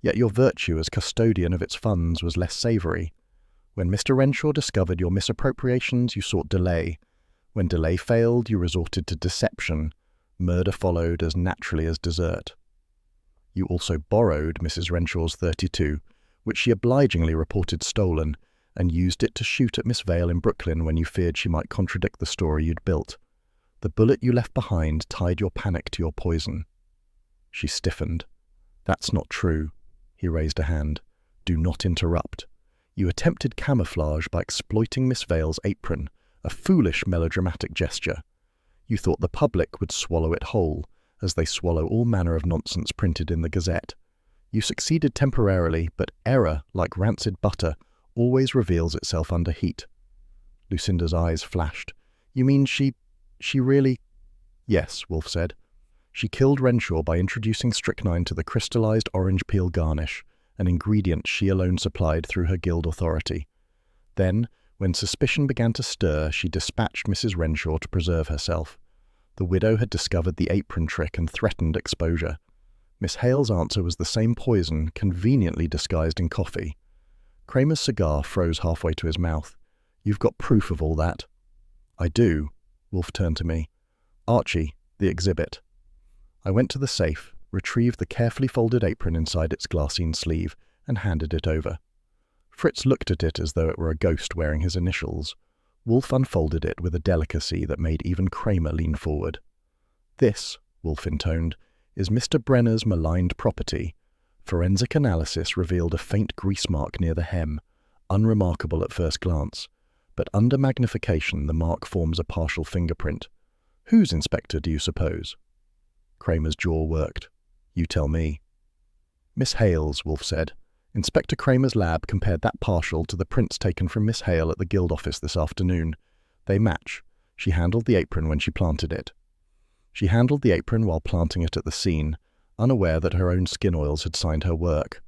Yet your virtue as custodian of its funds was less savoury. When Mr. Renshaw discovered your misappropriations, you sought delay. When delay failed, you resorted to deception. Murder followed as naturally as desert. You also borrowed Mrs. Renshaw's .32, which she obligingly reported stolen, and used it to shoot at Miss Vale in Brooklyn when you feared she might contradict the story you'd built. The bullet you left behind tied your panic to your poison." She stiffened. "That's not true." He raised a hand. "Do not interrupt. You attempted camouflage by exploiting Miss Vale's apron, a foolish melodramatic gesture. You thought the public would swallow it whole, as they swallow all manner of nonsense printed in the Gazette. You succeeded temporarily, but error, like rancid butter, always reveals itself under heat." Lucinda's eyes flashed. "You mean she really—" "Yes," Wolfe said. "She killed Renshaw by introducing strychnine to the crystallized orange peel garnish, an ingredient she alone supplied through her guild authority. Then, when suspicion began to stir, she dispatched Mrs. Renshaw to preserve herself. The widow had discovered the apron trick and threatened exposure. Miss Hale's answer was the same poison, conveniently disguised in coffee." Kramer's cigar froze halfway to his mouth. "You've got proof of all that?" "I do." Wolfe turned to me. "Archie, the exhibit." I went to the safe, retrieved the carefully folded apron inside its glassine sleeve, and handed it over. Fritz looked at it as though it were a ghost wearing his initials. Wolfe unfolded it with a delicacy that made even Kramer lean forward. "This," Wolfe intoned, "is Mr. Brenner's maligned property. Forensic analysis revealed a faint grease mark near the hem, unremarkable at first glance, but under magnification the mark forms a partial fingerprint. Whose, Inspector, do you suppose?" Kramer's jaw worked. "You tell me." "Miss Hale's," Wolfe said. "Inspector Kramer's lab compared that partial to the prints taken from Miss Hale at the guild office this afternoon. They match. She handled the apron when she planted it." She handled the apron while planting it at the scene, unaware that her own skin oils had signed her work.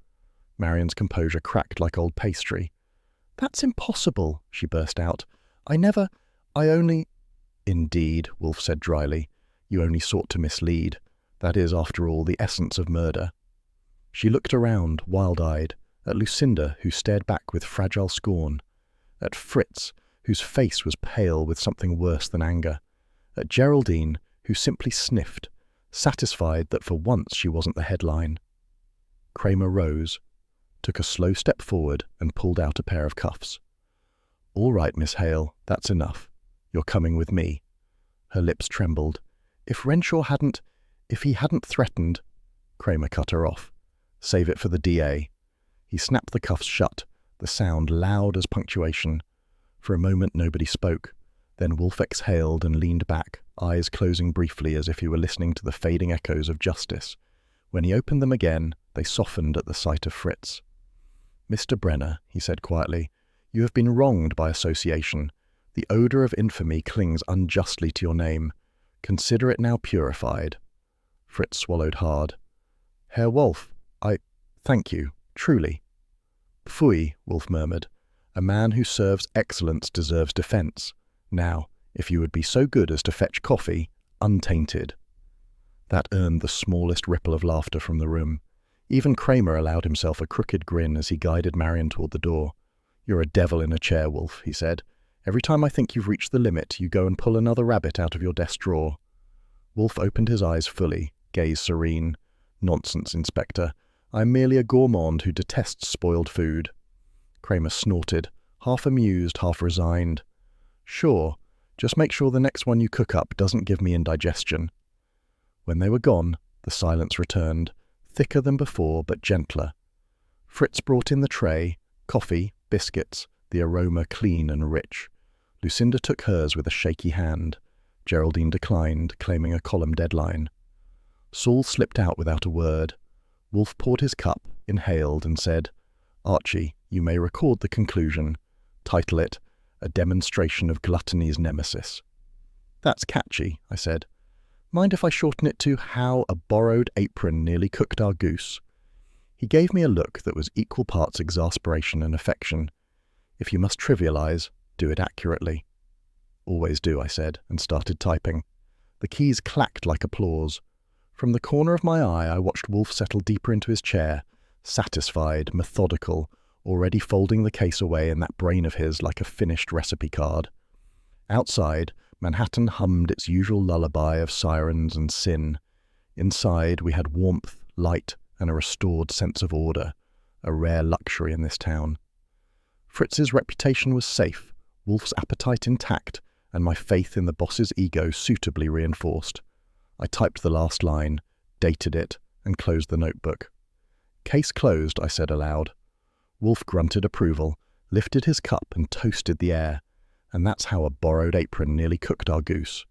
Marion's composure cracked like old pastry. "That's impossible," she burst out. I only—" "Indeed," Wolfe said dryly. "You only sought to mislead. That is, after all, the essence of murder." She looked around, wild-eyed, at Lucinda, who stared back with fragile scorn, at Fritz, whose face was pale with something worse than anger, at Geraldine, who simply sniffed, satisfied that for once she wasn't the headline. Kramer rose, took a slow step forward, and pulled out a pair of cuffs. "All right, Miss Hale, that's enough. You're coming with me." Her lips trembled. If he hadn't threatened—" Kramer cut her off. "Save it for the DA." He snapped the cuffs shut, the sound loud as punctuation. For a moment nobody spoke. Then Wolfe exhaled and leaned back, eyes closing briefly as if he were listening to the fading echoes of justice. When he opened them again, they softened at the sight of Fritz. "Mr. Brenner," he said quietly, "you have been wronged by association. The odour of infamy clings unjustly to your name. Consider it now purified." Fritz swallowed hard. "Herr Wolfe, thank you, truly." "Pfui," Wolfe murmured. "A man who serves excellence deserves defence. Now, if you would be so good as to fetch coffee, untainted." That earned the smallest ripple of laughter from the room. Even Kramer allowed himself a crooked grin as he guided Marion toward the door. "You're a devil in a chair, Wolfe," he said. Every time I think you've reached the limit, you go and pull another rabbit out of your desk drawer. Wolfe opened his eyes fully, gaze serene. Nonsense, Inspector. I am merely a gourmand who detests spoiled food. Kramer snorted, half amused, half resigned. Sure, just make sure the next one you cook up doesn't give me indigestion. When they were gone, the silence returned, thicker than before but gentler. Fritz brought in the tray, coffee, biscuits, the aroma clean and rich. Lucinda took hers with a shaky hand. Geraldine declined, claiming a column deadline. Saul slipped out without a word. Wolfe poured his cup, inhaled, and said, Archie, you may record the conclusion. Title it, A Demonstration of Gluttony's Nemesis. That's catchy, I said. Mind if I shorten it to How a Borrowed Apron Nearly Cooked Our Goose? He gave me a look that was equal parts exasperation and affection. If you must trivialize, do it accurately. Always do, I said, and started typing. The keys clacked like applause. From the corner of my eye, I watched Wolfe settle deeper into his chair, satisfied, methodical, already folding the case away in that brain of his like a finished recipe card. Outside, Manhattan hummed its usual lullaby of sirens and sin. Inside, we had warmth, light, and a restored sense of order, a rare luxury in this town. Fritz's reputation was safe, Wolfe's appetite intact, and my faith in the boss's ego suitably reinforced. I typed the last line, dated it, and closed the notebook. Case closed, I said aloud. Wolfe grunted approval, lifted his cup and toasted the air, and that's how a borrowed apron nearly cooked our goose.